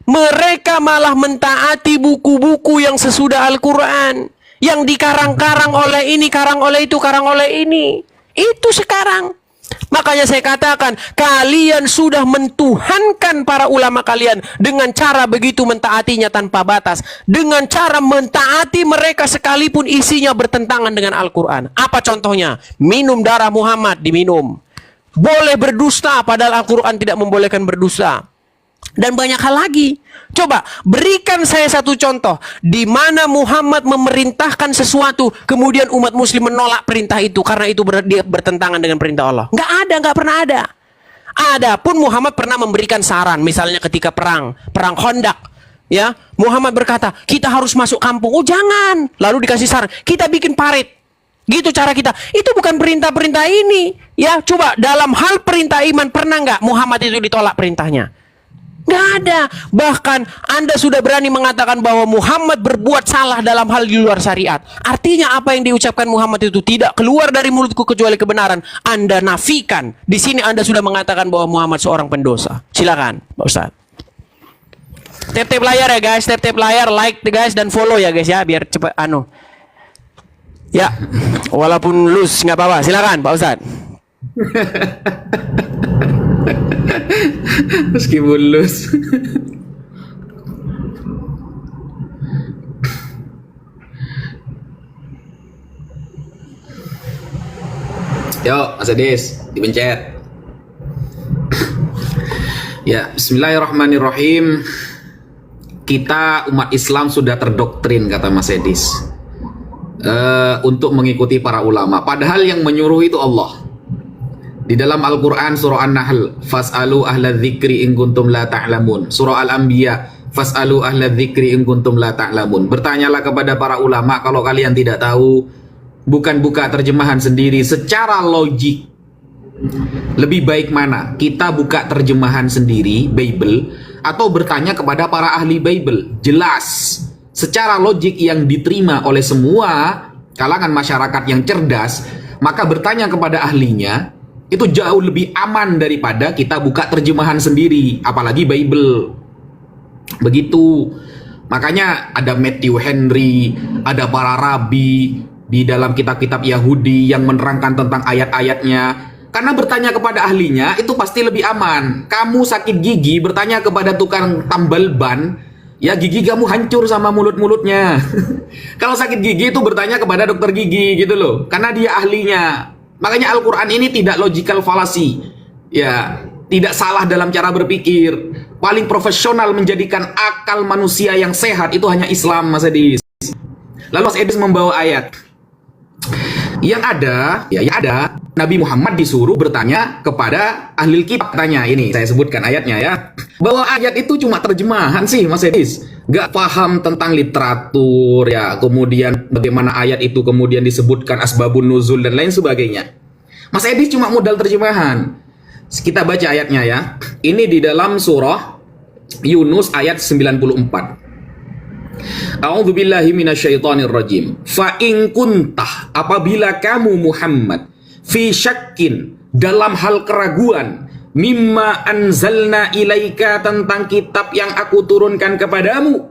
Mereka malah mentaati buku-buku yang sesudah Al-Quran, yang dikarang-karang oleh ini, karang oleh itu, karang oleh ini. Itu sekarang. Makanya saya katakan, kalian sudah mentuhankan para ulama kalian dengan cara begitu mentaatinya tanpa batas. Dengan cara mentaati mereka sekalipun isinya bertentangan dengan Al-Quran. Apa contohnya? Minum darah Muhammad, diminum. Boleh berdusta, padahal Al-Quran tidak membolehkan berdusta. Dan banyak hal lagi. Coba berikan saya satu contoh di mana Muhammad memerintahkan sesuatu, kemudian umat muslim menolak perintah itu karena itu bertentangan dengan perintah Allah. Nggak ada, nggak pernah ada. Adapun Muhammad pernah memberikan saran, misalnya ketika perang Khandaq, ya, Muhammad berkata, kita harus masuk kampung. Oh jangan. Lalu dikasih saran, kita bikin parit. Gitu cara kita. Itu bukan perintah-perintah ini. Ya, coba dalam hal perintah iman pernah nggak Muhammad itu ditolak perintahnya? Nggak ada. Bahkan Anda sudah berani mengatakan bahwa Muhammad berbuat salah dalam hal di luar syariat. Artinya apa yang diucapkan Muhammad itu tidak keluar dari mulutku kecuali kebenaran. Anda nafikan. Di sini Anda sudah mengatakan bahwa Muhammad seorang pendosa. Silakan, Pak Ustadz. Tap-tap layar ya guys, tap-tap layar, like guys, dan follow ya guys ya, biar cepat Ya, walaupun lus nggak apa-apa. Silakan, Pak Ustadz. Meskipun lulus. Yo, Mas Adis, dipencet. Ya, bismillahirrahmanirrahim. Kita umat Islam sudah terdoktrin, kata Mas Edis, untuk mengikuti para ulama. Padahal yang menyuruh itu Allah. Di dalam Al-Quran surah An-Nahl, fas'alu ahla dzikri in kuntum la ta'lamun. Surah Al-Anbiya, fas'alu ahla dzikri in kuntum la ta'lamun. Bertanyalah kepada para ulama kalau kalian tidak tahu. Bukan buka terjemahan sendiri secara logik. Lebih baik mana? Kita buka terjemahan sendiri, Bible, atau bertanya kepada para ahli Bible? Jelas, secara logik yang diterima oleh semua kalangan masyarakat yang cerdas, maka bertanya kepada ahlinya itu jauh lebih aman daripada kita buka terjemahan sendiri, apalagi Bible. Begitu. Makanya ada Matthew Henry, ada para rabi di dalam kitab-kitab Yahudi yang menerangkan tentang ayat-ayatnya. Karena bertanya kepada ahlinya itu pasti lebih aman. Kamu sakit gigi bertanya kepada tukang tambal ban, ya gigi kamu hancur sama mulut-mulutnya. Kalau sakit gigi itu bertanya kepada dokter gigi gitu loh, karena dia ahlinya. Makanya Al-Quran ini tidak logical fallacy, ya tidak salah dalam cara berpikir. Paling profesional menjadikan akal manusia yang sehat itu hanya Islam, Mas Edis. Lalu Mas Edis membawa ayat yang ada, Nabi Muhammad disuruh bertanya kepada ahli kitab. Tanya ini, saya sebutkan ayatnya ya. Bahwa ayat itu cuma terjemahan sih, Mas Edis. Gak paham tentang literatur ya, kemudian bagaimana ayat itu kemudian disebutkan asbabun nuzul dan lain sebagainya. Mas Edis cuma modal terjemahan. Kita baca ayatnya ya. Ini di dalam surah Yunus ayat 94. A'udzubillahi minasyaitonirrajim. Fa in kuntah, apabila kamu Muhammad fi syakkin, dalam hal keraguan, mimma anzalna ilaika, tentang kitab yang aku turunkan kepadamu,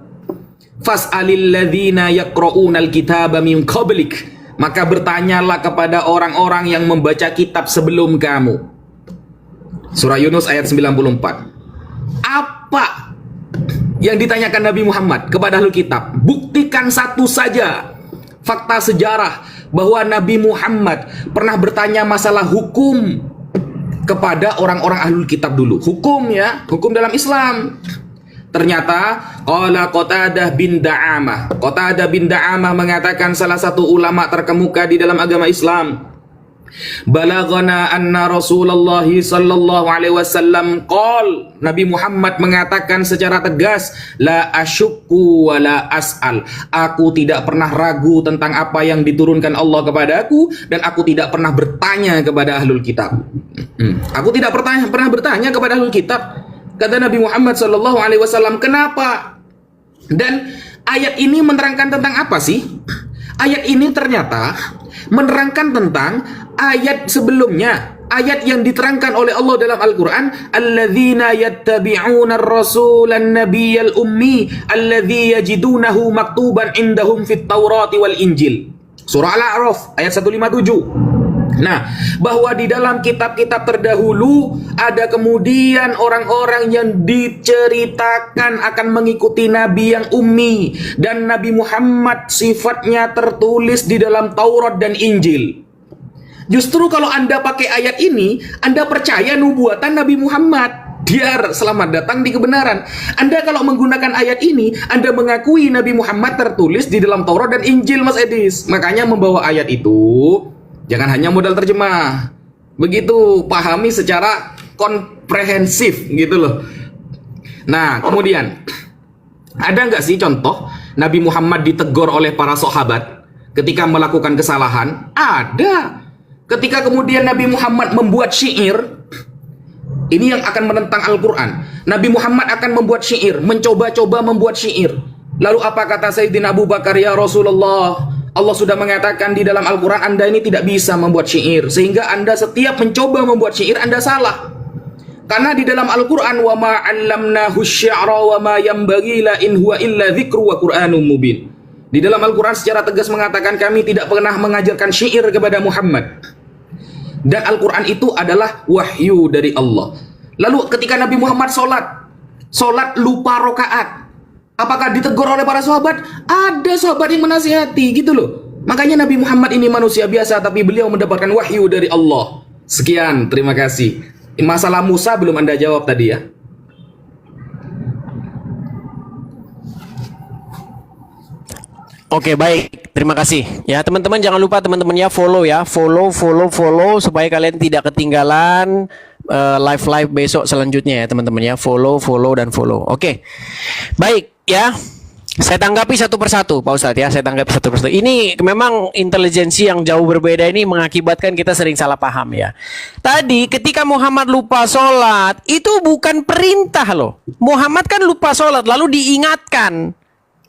fas'alil ladzina yaqra'unal kitaba min qablik, maka bertanyalah kepada orang-orang yang membaca kitab sebelum kamu. Surah Yunus ayat 94. Apa yang ditanyakan Nabi Muhammad kepada ahli kitab? Buktikan satu saja fakta sejarah bahwa Nabi Muhammad pernah bertanya masalah hukum kepada orang-orang ahlul kitab dulu. Hukum ya, hukum dalam Islam. Ternyata qala Qatadah bin Da'amah. Qatadah bin Da'amah mengatakan, salah satu ulama terkemuka di dalam agama Islam, balaghana anna Rasulullah sallallahu alaihi wasallam qol, Nabi Muhammad mengatakan secara tegas, la asyukku wa la as'al, aku tidak pernah ragu tentang apa yang diturunkan Allah kepadaku, dan aku tidak pernah bertanya kepada ahlul kitab. Aku tidak pernah bertanya kepada ahlul kitab, kata Nabi Muhammad sallallahu alaihi wasallam. Kenapa? Dan ayat ini menerangkan tentang apa sih? Ayat ini ternyata menerangkan tentang ayat sebelumnya, ayat yang diterangkan oleh Allah dalam Al-Quran, alladzina yattabi'una ar-rasulan nabiyyal ummi alladzi yajidunahu maktuban indahum fit taurati wal injil. Surah Al-A'raf ayat 157. Nah, bahwa di dalam kitab-kitab terdahulu ada kemudian orang-orang yang diceritakan akan mengikuti Nabi yang ummi, dan Nabi Muhammad sifatnya tertulis di dalam Taurat dan Injil. Justru kalau Anda pakai ayat ini, Anda percaya nubuatan Nabi Muhammad. Biar selamat datang di kebenaran. Anda kalau menggunakan ayat ini, Anda mengakui Nabi Muhammad tertulis di dalam Taurat dan Injil, Mas Edis. Makanya membawa ayat itu jangan hanya modal terjemah. Begitu, pahami secara komprehensif gitu loh. Nah, kemudian ada nggak sih contoh Nabi Muhammad ditegur oleh para sahabat ketika melakukan kesalahan? Ada. Ketika kemudian Nabi Muhammad membuat syair, ini yang akan menentang Al-Quran. Nabi Muhammad akan membuat syair, mencoba-coba membuat syair. Lalu apa kata Sayyidina Abu Bakar? Ya Rasulullah, Allah sudah mengatakan di dalam Al-Quran Anda ini tidak bisa membuat syair, sehingga Anda setiap mencoba membuat syair Anda salah. Karena di dalam Al-Quran, wa ma 'allamnahu syi'ra wa ma yanbaghi la in huwa illa dzikru wa Qur'anum mubin. Di dalam Al-Quran secara tegas mengatakan kami tidak pernah mengajarkan syair kepada Muhammad. Dan Al-Quran itu adalah wahyu dari Allah. Lalu ketika Nabi Muhammad sholat lupa rokaat, apakah ditegur oleh para sahabat? Ada sahabat yang menasihati gitu loh. Makanya Nabi Muhammad ini manusia biasa, tapi beliau mendapatkan wahyu dari Allah. Sekian, terima kasih. Masalah Musa belum Anda jawab tadi ya. Oke, baik, terima kasih. Ya, teman-teman jangan lupa teman-teman ya follow supaya kalian tidak ketinggalan live besok selanjutnya ya teman-teman ya. Follow dan follow. Oke. Baik ya. Saya tanggapi satu persatu Pak Ustadz ya. Saya tanggapi satu persatu. Ini memang intelijensi yang jauh berbeda ini mengakibatkan kita sering salah paham ya. Tadi ketika Muhammad lupa sholat, itu bukan perintah loh. Muhammad kan lupa sholat lalu diingatkan.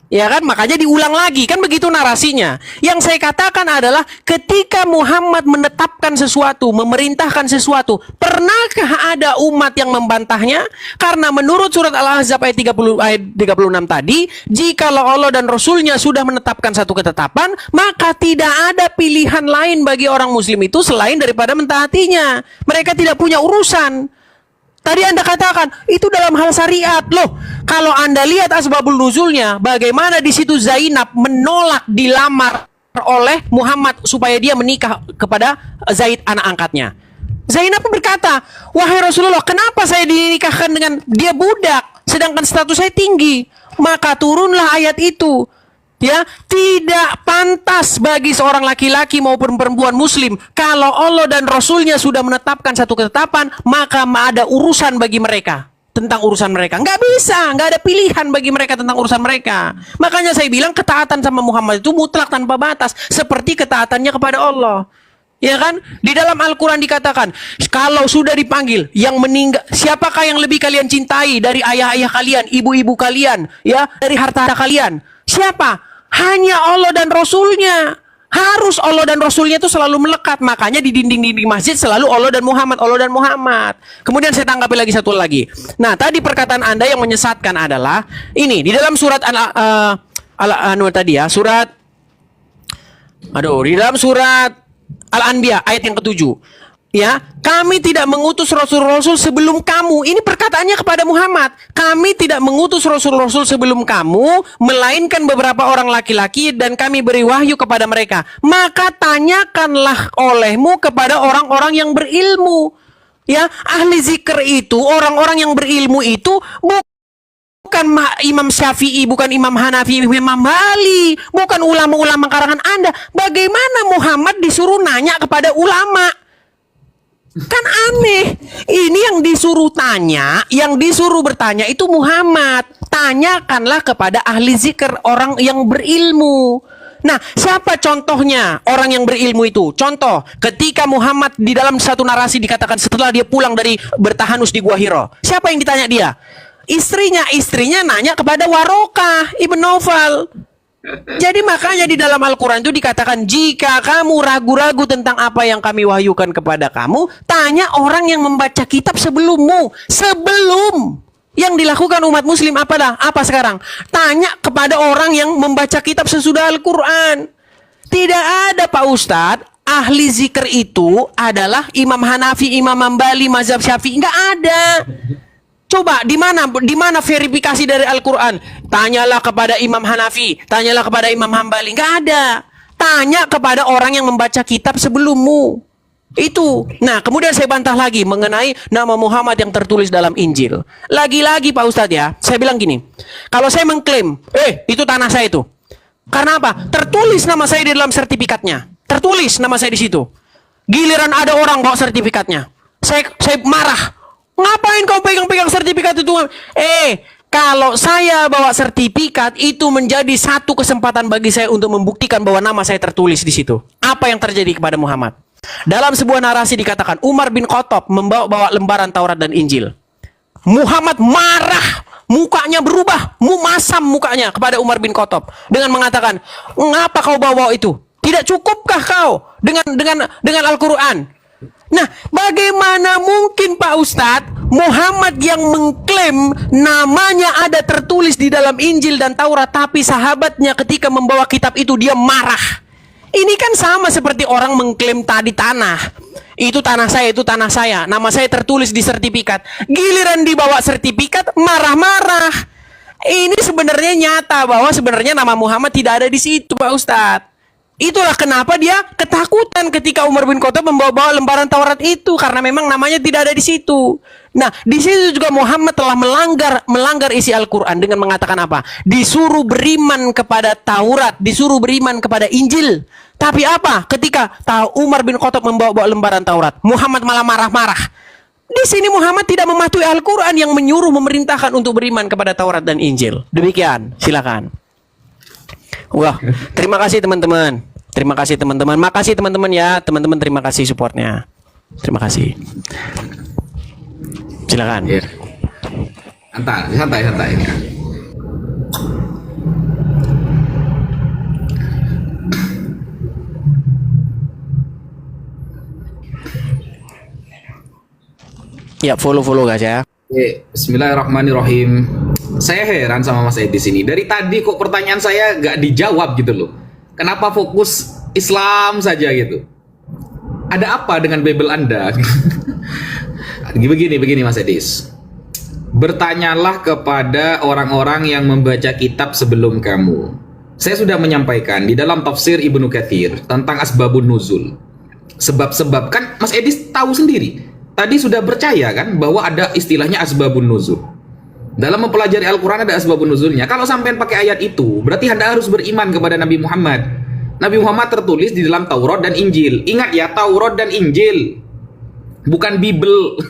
Ya kan, makanya diulang lagi, kan begitu narasinya. Yang saya katakan adalah ketika Muhammad menetapkan sesuatu, memerintahkan sesuatu, pernahkah ada umat yang membantahnya? Karena menurut surat Al-Ahzab ayat 36 tadi, jikalau Allah dan Rasulnya sudah menetapkan satu ketetapan, maka tidak ada pilihan lain bagi orang muslim itu selain daripada mentaatinya. Mereka tidak punya urusan. Tadi Anda katakan, itu dalam hal syariat. Loh, kalau Anda lihat asbabul nuzulnya, bagaimana di situ Zainab menolak dilamar oleh Muhammad supaya dia menikah kepada Zaid anak angkatnya. Zainab berkata, wahai Rasulullah, kenapa saya dinikahkan dengan dia budak, sedangkan status saya tinggi? Maka turunlah ayat itu. Ya, tidak pantas bagi seorang laki-laki maupun perempuan muslim kalau Allah dan Rasulnya sudah menetapkan satu ketetapan, maka ada urusan bagi mereka tentang urusan mereka. Nggak bisa, nggak ada pilihan bagi mereka tentang urusan mereka. Makanya saya bilang ketaatan sama Muhammad itu mutlak tanpa batas, seperti ketaatannya kepada Allah. Ya kan? Di dalam Al-Quran dikatakan, kalau sudah dipanggil, yang meninggal, siapakah yang lebih kalian cintai dari ayah-ayah kalian, ibu-ibu kalian, ya, dari harta kalian? Siapa? Hanya Allah dan Rasulnya. Harus Allah dan Rasulnya itu selalu melekat. Makanya di dinding-dinding masjid selalu Allah dan Muhammad, Allah dan Muhammad. Kemudian saya tanggapi lagi satu lagi. Nah, tadi perkataan Anda yang menyesatkan adalah ini di dalam surat di dalam surat Al-Anbiya ayat yang ke-7. Ya, kami tidak mengutus rasul-rasul sebelum kamu. Ini perkataannya kepada Muhammad. Kami tidak mengutus rasul-rasul sebelum kamu, melainkan beberapa orang laki-laki, dan kami beri wahyu kepada mereka. Maka tanyakanlah olehmu kepada orang-orang yang berilmu. Ya, ahli zikr itu, orang-orang yang berilmu itu bukan Imam Syafi'i, bukan Imam Hanafi, Imam Bali, bukan ulama-ulama karangan Anda. Bagaimana Muhammad disuruh nanya kepada ulama? Kan aneh. Ini yang disuruh tanya, yang disuruh bertanya itu Muhammad. Tanyakanlah kepada ahli zikir, orang yang berilmu. Nah, siapa contohnya orang yang berilmu itu? Contoh, ketika Muhammad di dalam satu narasi dikatakan setelah dia pulang dari bertahanus di Gua Hira. Siapa yang ditanya dia? Istrinya nanya kepada Warokah Ibn Naufal. Jadi makanya di dalam Al-Quran itu dikatakan, jika kamu ragu-ragu tentang apa yang kami wahyukan kepada kamu, tanya orang yang membaca kitab sebelummu. Sebelum yang dilakukan umat muslim apa sekarang? Tanya kepada orang yang membaca kitab sesudah Al-Quran. Tidak ada, Pak Ustadz, ahli zikir itu adalah Imam Hanafi, Imam Hambali, mazhab Syafi'i. Nggak ada. Coba di mana verifikasi dari Al-Quran? Tanyalah kepada Imam Hanafi, tanyalah kepada Imam Hambali. Nggak ada. Tanya kepada orang yang membaca kitab sebelummu. Itu. Nah, kemudian saya bantah lagi mengenai nama Muhammad yang tertulis dalam Injil. Lagi-lagi Pak Ustadz ya, saya bilang gini. Kalau saya mengklaim, itu tanah saya itu. Karena apa? Tertulis nama saya di dalam sertifikatnya. Tertulis nama saya di situ. Giliran ada orang bawa sertifikatnya. Saya marah. Ngapain kau pegang-pegang sertifikat itu? Kalau saya bawa sertifikat, itu menjadi satu kesempatan bagi saya untuk membuktikan bahwa nama saya tertulis di situ. Apa yang terjadi kepada Muhammad? Dalam sebuah narasi dikatakan, Umar bin Khattab membawa lembaran Taurat dan Injil. Muhammad marah, mukanya berubah, masam mukanya kepada Umar bin Khattab dengan mengatakan, "Ngapa kau bawa itu? Tidak cukupkah kau dengan Al-Quran?" Nah, bagaimana mungkin Pak Ustadz Muhammad yang mengklaim namanya ada tertulis di dalam Injil dan Taurat, tapi sahabatnya ketika membawa kitab itu dia marah. Ini kan sama seperti orang mengklaim tadi tanah. Itu tanah saya, itu tanah saya. Nama saya tertulis di sertifikat. Giliran dibawa sertifikat marah-marah. Ini sebenarnya nyata bahwa sebenarnya nama Muhammad tidak ada di situ, Pak Ustadz. Itulah kenapa dia ketakutan ketika Umar bin Khattab membawa lembaran Taurat itu, karena memang namanya tidak ada di situ. Nah, di situ juga Muhammad telah melanggar isi Al-Quran dengan mengatakan apa? Disuruh beriman kepada Taurat, disuruh beriman kepada Injil. Tapi apa? Ketika Umar bin Khattab membawa lembaran Taurat, Muhammad malah marah-marah. Di sini Muhammad tidak mematuhi Al-Quran yang menyuruh memerintahkan untuk beriman kepada Taurat dan Injil. Demikian, silakan. Wah, terima kasih teman-teman. Terima kasih teman-teman. Makasih teman-teman ya. Teman-teman terima kasih supportnya. Terima kasih. Silakan. Ya. Santai. Ya, follow guys ya. Oke, Bismillahirrahmanirrahim. Saya heran sama Mas Edis ini. Dari tadi kok pertanyaan saya nggak dijawab gitu loh. Kenapa fokus Islam saja gitu? Ada apa dengan Bible Anda? Begini Mas Edis. Bertanyalah kepada orang-orang yang membaca kitab sebelum kamu. Saya sudah menyampaikan di dalam tafsir Ibnu Katsir tentang asbabun nuzul. Sebab-sebab kan Mas Edis tahu sendiri. Tadi sudah percaya kan bahwa ada istilahnya asbabun nuzul. Dalam mempelajari Al-Quran ada asbabun nuzulnya. Kalau sampean pakai ayat itu, berarti Anda harus beriman kepada Nabi Muhammad. Nabi Muhammad tertulis di dalam Taurat dan Injil. Ingat ya, Taurat dan Injil. Bukan Bible.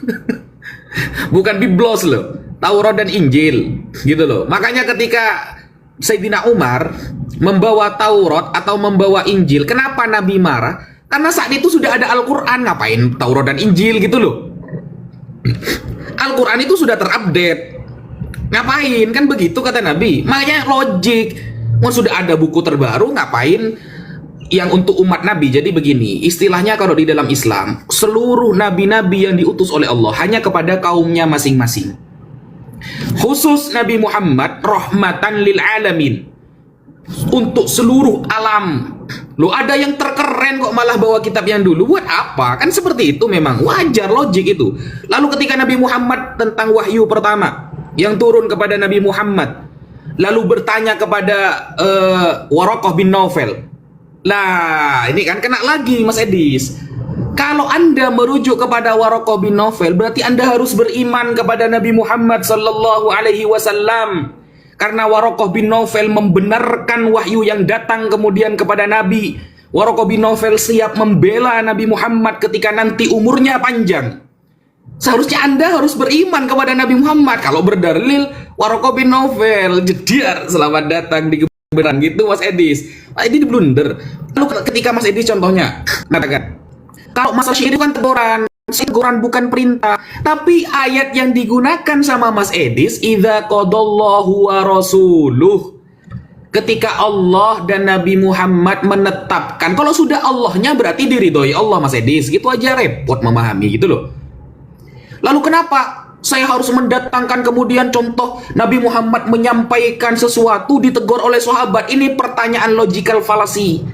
Bukan Biblos loh. Taurat dan Injil. Gitu loh. Makanya ketika Sayyidina Umar membawa Taurat atau membawa Injil, kenapa Nabi marah? Karena saat itu sudah ada Al-Quran, ngapain Taurat dan Injil gitu loh. Al-Quran itu sudah terupdate, ngapain, kan begitu kata Nabi. Makanya logik, mau sudah ada buku terbaru, ngapain yang untuk umat Nabi. Jadi begini, istilahnya kalau di dalam Islam, seluruh nabi-nabi yang diutus oleh Allah hanya kepada kaumnya masing-masing. Khusus Nabi Muhammad, rahmatan lil alamin, untuk seluruh alam. Loh, ada yang terkeren kok malah bawa kitab yang dulu. Buat apa? Kan seperti itu memang. Wajar, logik itu. Lalu ketika Nabi Muhammad tentang wahyu pertama yang turun kepada Nabi Muhammad, lalu bertanya kepada Waraqah bin Naufal. Lah, ini kan kena lagi Mas Edis. Kalau Anda merujuk kepada Waraqah bin Naufal, berarti Anda harus beriman kepada Nabi Muhammad sallallahu alaihi wasallam. Karena Waraqah bin Naufal membenarkan wahyu yang datang kemudian kepada Nabi. Waraqah bin Naufal siap membela Nabi Muhammad ketika nanti umurnya panjang. Seharusnya Anda harus beriman kepada Nabi Muhammad. Kalau berdalil Waraqah bin Naufal, jedar, selamat datang di kebenaran gitu Mas Edis. Ini blunder. Lalu ketika Mas Edis contohnya katakan, kalau masalah syirik itu kan teguran bukan perintah. Tapi ayat yang digunakan sama Mas Edis, idza qadallahu wa rasuluh, ketika Allah dan Nabi Muhammad menetapkan. Kalau sudah Allahnya berarti diridhoi Allah Mas Edis. Gitu aja repot memahami gitu loh. Lalu kenapa saya harus mendatangkan kemudian contoh Nabi Muhammad menyampaikan sesuatu ditegur oleh sahabat? Ini pertanyaan logical fallacy,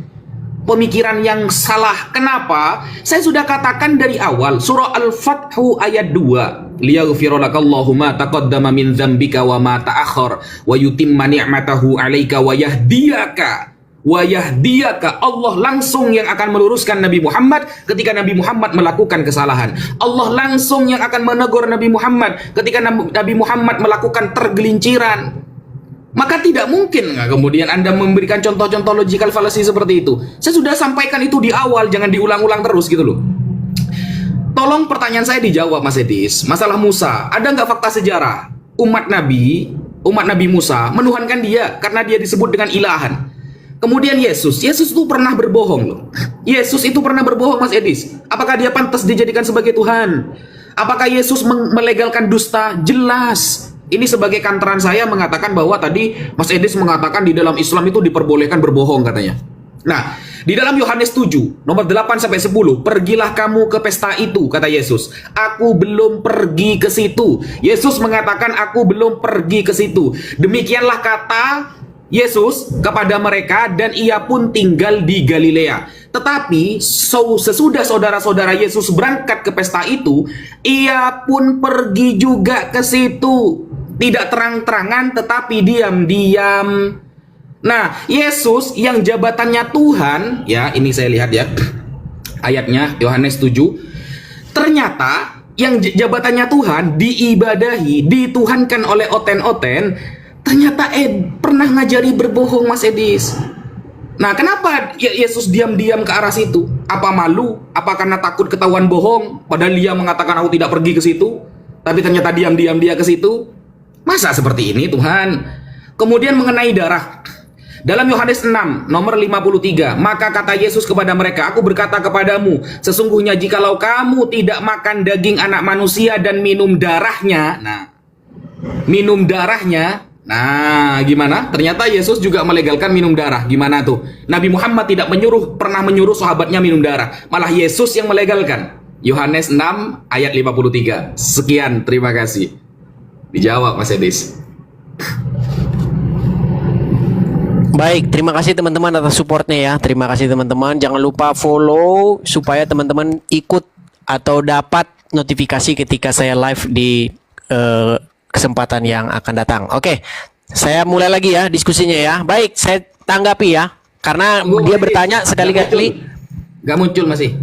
pemikiran yang salah. Kenapa? Saya sudah katakan dari awal, surah Al-Fathu ayat 2. Liyaghfira lakallahu ma taqaddama min dzambika wa ma ta'akhkhar wa yutimma ni'matahu 'alaika wa yahdiyaka. Allah langsung yang akan meluruskan Nabi Muhammad ketika Nabi Muhammad melakukan kesalahan. Allah langsung yang akan menegur Nabi Muhammad ketika Nabi Muhammad melakukan tergelinciran. Maka tidak mungkin kemudian Anda memberikan contoh-contoh logical fallacy seperti itu. Saya sudah sampaikan itu di awal, jangan diulang-ulang terus gitu loh. Tolong pertanyaan saya dijawab Mas Edis. Masalah Musa, ada nggak fakta sejarah umat Nabi Musa menuhankan dia karena dia disebut dengan ilahan? Kemudian Yesus itu pernah berbohong loh. Yesus itu pernah berbohong Mas Edis. Apakah dia pantas dijadikan sebagai Tuhan? Apakah Yesus melegalkan dusta? Jelas. Ini sebagai kantoran saya mengatakan bahwa tadi Mas Edis mengatakan di dalam Islam itu diperbolehkan berbohong katanya. Nah, di dalam Yohanes 7, nomor 8-10, pergilah kamu ke pesta itu, kata Yesus. Aku belum pergi ke situ. Yesus mengatakan aku belum pergi ke situ. Demikianlah kata Yesus kepada mereka dan ia pun tinggal di Galilea. Tetapi sesudah saudara-saudara Yesus berangkat ke pesta itu, ia pun pergi juga ke situ. Tidak terang-terangan tetapi diam-diam. Nah, Yesus yang jabatannya Tuhan, ya ini saya lihat ya ayatnya Yohanes 7. Ternyata yang jabatannya Tuhan diibadahi, dituhankan oleh oten-oten, ternyata pernah ngajari berbohong Mas Edis. Nah, kenapa Yesus diam-diam ke arah situ? Apa malu? Apa karena takut ketahuan bohong? Padahal dia mengatakan aku tidak pergi ke situ, tapi ternyata diam-diam dia ke situ. Masa seperti ini Tuhan? Kemudian mengenai darah, dalam Yohanes 6 nomor 53, maka kata Yesus kepada mereka, aku berkata kepadamu, sesungguhnya jikalau kamu tidak makan daging anak manusia dan minum darahnya, nah gimana? Ternyata Yesus juga melegalkan minum darah. Gimana tuh? Nabi Muhammad tidak pernah menyuruh sahabatnya minum darah, malah Yesus yang melegalkan. Yohanes 6 ayat 53. Sekian, terima kasih. Dijawab Mas Edis. Baik, terima kasih teman-teman atas supportnya ya. Terima kasih teman-teman. Jangan lupa follow supaya teman-teman ikut atau dapat notifikasi ketika saya live di kesempatan yang akan datang. Oke, saya mulai lagi ya diskusinya ya. Baik, saya tanggapi ya. Karena dia bertanya sekali-kali. Gak muncul masih.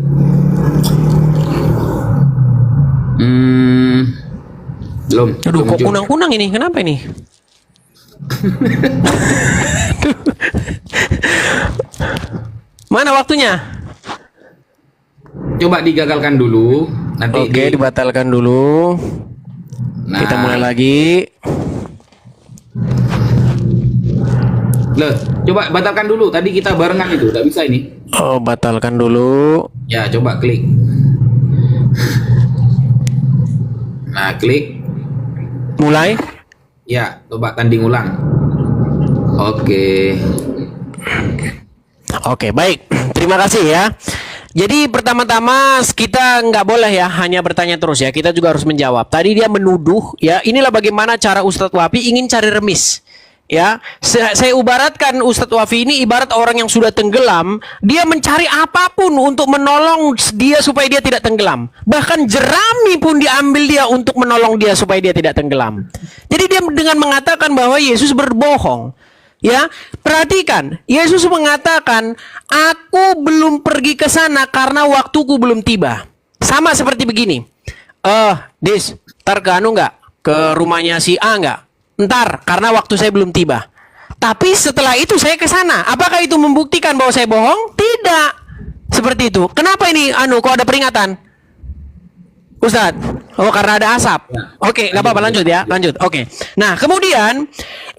Belum. Aduh, kok kunang-kunang ini? Kenapa ini? Mana waktunya? Coba digagalkan dulu. Nanti Oke, dibatalkan dulu. Nah, Kita mulai lagi. Loh, coba batalkan dulu. Tadi kita barengan itu, tak bisa ini. Oh, batalkan dulu. Ya, coba klik. Nah, klik. Mulai. Ya, coba tanding ulang. Oke. Oke, baik. Terima kasih ya. Jadi pertama-tama kita nggak boleh ya hanya bertanya terus ya. Kita juga harus menjawab. Tadi dia menuduh ya. Inilah bagaimana cara Ustadz Wafi ingin cari remis. Ya, saya ibaratkan Ustadz Wafi ini ibarat orang yang sudah tenggelam, dia mencari apapun untuk menolong dia supaya dia tidak tenggelam. Bahkan jerami pun diambil dia untuk menolong dia supaya dia tidak tenggelam. Jadi dia dengan mengatakan bahwa Yesus berbohong. Ya, perhatikan, Yesus mengatakan, "Aku belum pergi ke sana karena waktuku belum tiba." Sama seperti begini. Dis, ntar ke anu nggak? Ke rumahnya si A nggak? Ntar, karena waktu saya belum tiba. Tapi setelah itu saya ke sana. Apakah itu membuktikan bahwa saya bohong? Tidak. Seperti itu. Kenapa ini kok ada peringatan? Ustadz, karena ada asap. Oke, nggak apa-apa, lanjut ya, lanjut. Oke. Nah, kemudian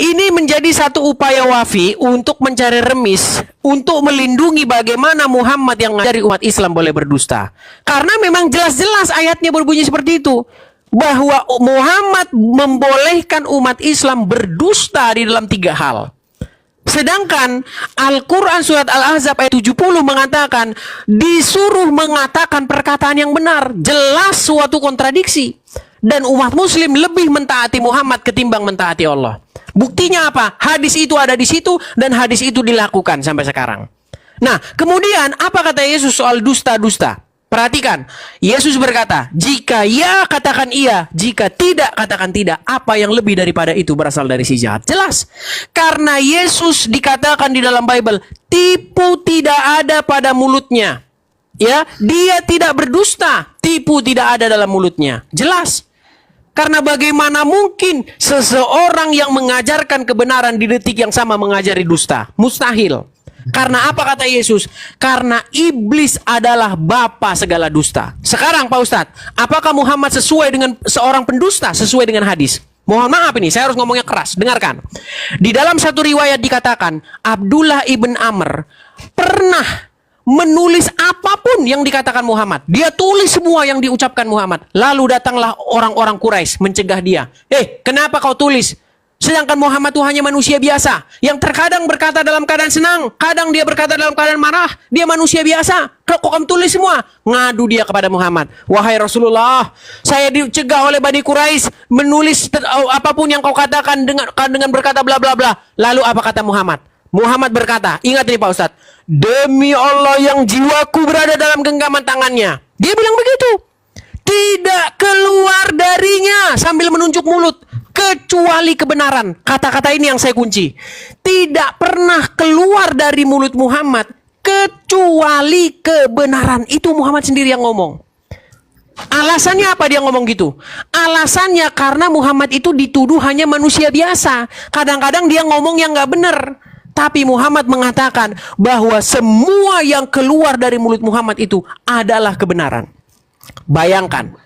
ini menjadi satu upaya Wafi untuk mencari remis, untuk melindungi bagaimana Muhammad yang dari umat Islam boleh berdusta. Karena memang jelas-jelas ayatnya berbunyi seperti itu, bahwa Muhammad membolehkan umat Islam berdusta di dalam 3 hal. Sedangkan Al-Quran surat Al-Ahzab ayat 70 mengatakan disuruh mengatakan perkataan yang benar. Jelas suatu kontradiksi. Dan umat muslim lebih mentaati Muhammad ketimbang mentaati Allah. Buktinya apa? Hadis itu ada di situ dan hadis itu dilakukan sampai sekarang. Nah, kemudian apa kata Yesus soal dusta-dusta? Perhatikan, Yesus berkata, jika ya katakan iya, jika tidak katakan tidak. Apa yang lebih daripada itu berasal dari si jahat? Jelas, karena Yesus dikatakan di dalam Bible, tipu tidak ada pada mulutnya. Ya, dia tidak berdusta, tipu tidak ada dalam mulutnya. Jelas, karena bagaimana mungkin seseorang yang mengajarkan kebenaran di detik yang sama mengajari dusta? Mustahil. Karena apa kata Yesus? Karena iblis adalah bapa segala dusta. Sekarang Pak Ustadz, apakah Muhammad sesuai dengan seorang pendusta? Sesuai dengan hadis. Mohon maaf ini, saya harus ngomongnya keras. Dengarkan. Di dalam satu riwayat dikatakan, Abdullah ibn Amr pernah menulis apapun yang dikatakan Muhammad. Dia tulis semua yang diucapkan Muhammad. Lalu datanglah orang-orang Quraisy mencegah dia. Kenapa kau tulis? Sedangkan Muhammad itu hanya manusia biasa yang terkadang berkata dalam keadaan senang, kadang dia berkata dalam keadaan marah. Dia manusia biasa. Kok kamu tulis semua? Ngadu dia kepada Muhammad. Wahai Rasulullah, saya dicegah oleh Bani Quraisy menulis apapun yang kau katakan dengan berkata bla bla bla. Lalu apa kata Muhammad? Muhammad berkata, ingat nih Pak Ustadz, demi Allah yang jiwaku berada dalam genggaman tangannya. Dia bilang begitu. Tidak keluar darinya sambil menunjuk mulut kecuali kebenaran. Kata-kata ini yang saya kunci. Tidak pernah keluar dari mulut Muhammad kecuali kebenaran. Itu Muhammad sendiri yang ngomong. Alasannya apa dia ngomong gitu? Alasannya karena Muhammad itu dituduh hanya manusia biasa. Kadang-kadang dia ngomong yang gak benar. Tapi Muhammad mengatakan bahwa semua yang keluar dari mulut Muhammad itu adalah kebenaran. Bayangkan,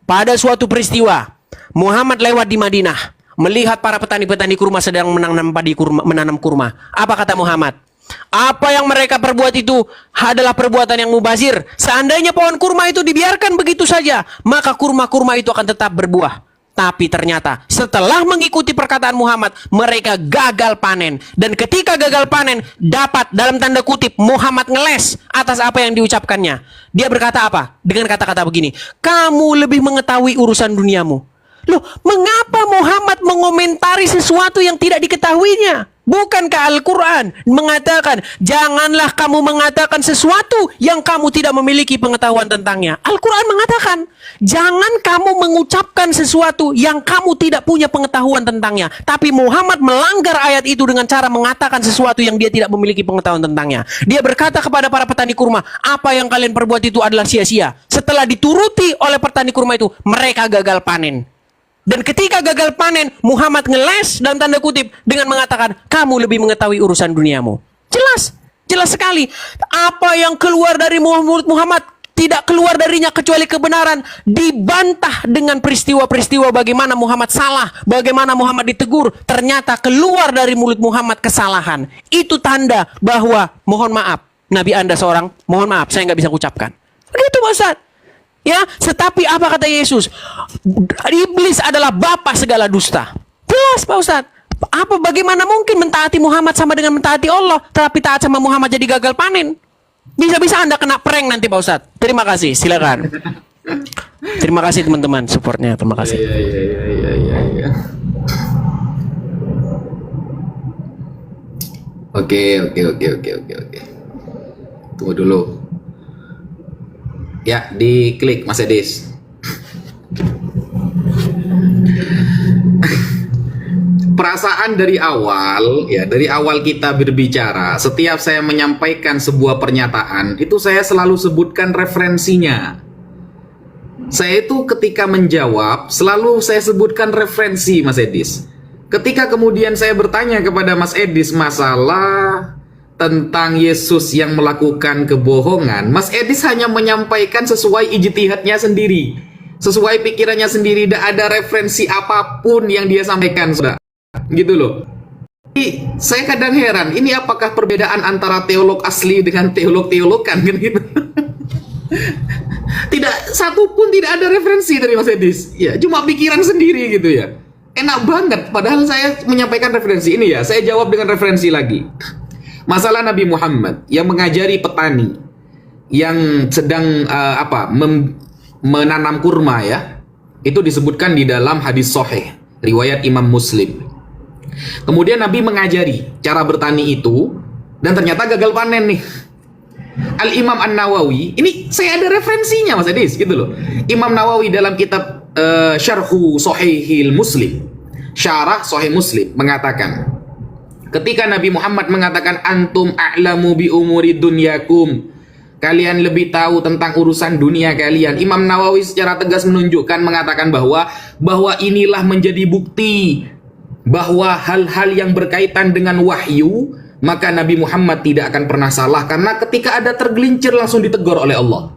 pada suatu peristiwa Muhammad lewat di Madinah, melihat para petani-petani kurma sedang menanam kurma. Apa kata Muhammad? Apa yang mereka perbuat itu adalah perbuatan yang mubazir. Seandainya pohon kurma itu dibiarkan begitu saja, maka kurma-kurma itu akan tetap berbuah. Tapi ternyata setelah mengikuti perkataan Muhammad, mereka gagal panen. Dan ketika gagal panen, dapat dalam tanda kutip Muhammad ngeles atas apa yang diucapkannya. Dia berkata apa? Dengan kata-kata begini, kamu lebih mengetahui urusan duniamu. Loh, mengapa Muhammad mengomentari sesuatu yang tidak diketahuinya? Bukankah Al-Quran mengatakan, janganlah kamu mengatakan sesuatu yang kamu tidak memiliki pengetahuan tentangnya. Al-Quran mengatakan, jangan kamu mengucapkan sesuatu yang kamu tidak punya pengetahuan tentangnya. Tapi Muhammad melanggar ayat itu dengan cara mengatakan sesuatu yang dia tidak memiliki pengetahuan tentangnya. Dia berkata kepada para petani kurma, apa yang kalian perbuat itu adalah sia-sia. Setelah dituruti oleh petani kurma itu, mereka gagal panen. Dan ketika gagal panen, Muhammad ngeles dalam tanda kutip dengan mengatakan, kamu lebih mengetahui urusan duniamu. Jelas, jelas sekali. Apa yang keluar dari mulut Muhammad tidak keluar darinya kecuali kebenaran. Dibantah dengan peristiwa-peristiwa bagaimana Muhammad salah, bagaimana Muhammad ditegur. Ternyata keluar dari mulut Muhammad kesalahan. Itu tanda bahwa, mohon maaf, Nabi Anda seorang, mohon maaf, saya nggak bisa ucapkan. Begitu Pak Ustadz. Ya, tetapi apa kata Yesus? Iblis adalah bapa segala dusta. Jelas Pak Ustadz. Bagaimana mungkin mentaati Muhammad sama dengan mentaati Allah, tapi taat sama Muhammad jadi gagal panen? Bisa-bisa Anda kena prank nanti Pak Ustadz. Terima kasih, silakan. Terima kasih teman-teman supportnya. Terima kasih. Ya. Oke. Tunggu dulu. Ya, diklik Mas Edis. Perasaan dari awal, ya dari awal kita berbicara, setiap saya menyampaikan sebuah pernyataan, itu saya selalu sebutkan referensinya. Saya itu ketika menjawab, selalu saya sebutkan referensi Mas Edis. Ketika kemudian saya bertanya kepada Mas Edis masalah tentang Yesus yang melakukan kebohongan, Mas Edis hanya menyampaikan sesuai ijtihadnya sendiri, sesuai pikirannya sendiri, tidak ada referensi apapun yang dia sampaikan, sudah gitu loh. Jadi, saya kadang heran, ini apakah perbedaan antara teolog asli dengan teolog-teolog kan gitu. Tidak satu pun tidak ada referensi dari Mas Edis, ya cuma pikiran sendiri gitu ya. Enak banget, padahal saya menyampaikan referensi ini ya, saya jawab dengan referensi lagi. Masalah Nabi Muhammad yang mengajari petani yang sedang menanam kurma ya, itu disebutkan di dalam hadis sahih riwayat Imam Muslim. Kemudian Nabi mengajari cara bertani itu dan ternyata gagal panen nih. Al-Imam An-Nawawi, ini saya ada referensinya Mas Adis gitu loh. Imam Nawawi dalam kitab Syarhu Sahihil Muslim, Syarah Sahih Muslim mengatakan, ketika Nabi Muhammad mengatakan antum a'lamu bi umuri dunyakum, kalian lebih tahu tentang urusan dunia kalian, Imam Nawawi secara tegas menunjukkan mengatakan bahwa inilah menjadi bukti bahwa hal-hal yang berkaitan dengan wahyu, maka Nabi Muhammad tidak akan pernah salah, karena ketika ada tergelincir langsung ditegur oleh Allah.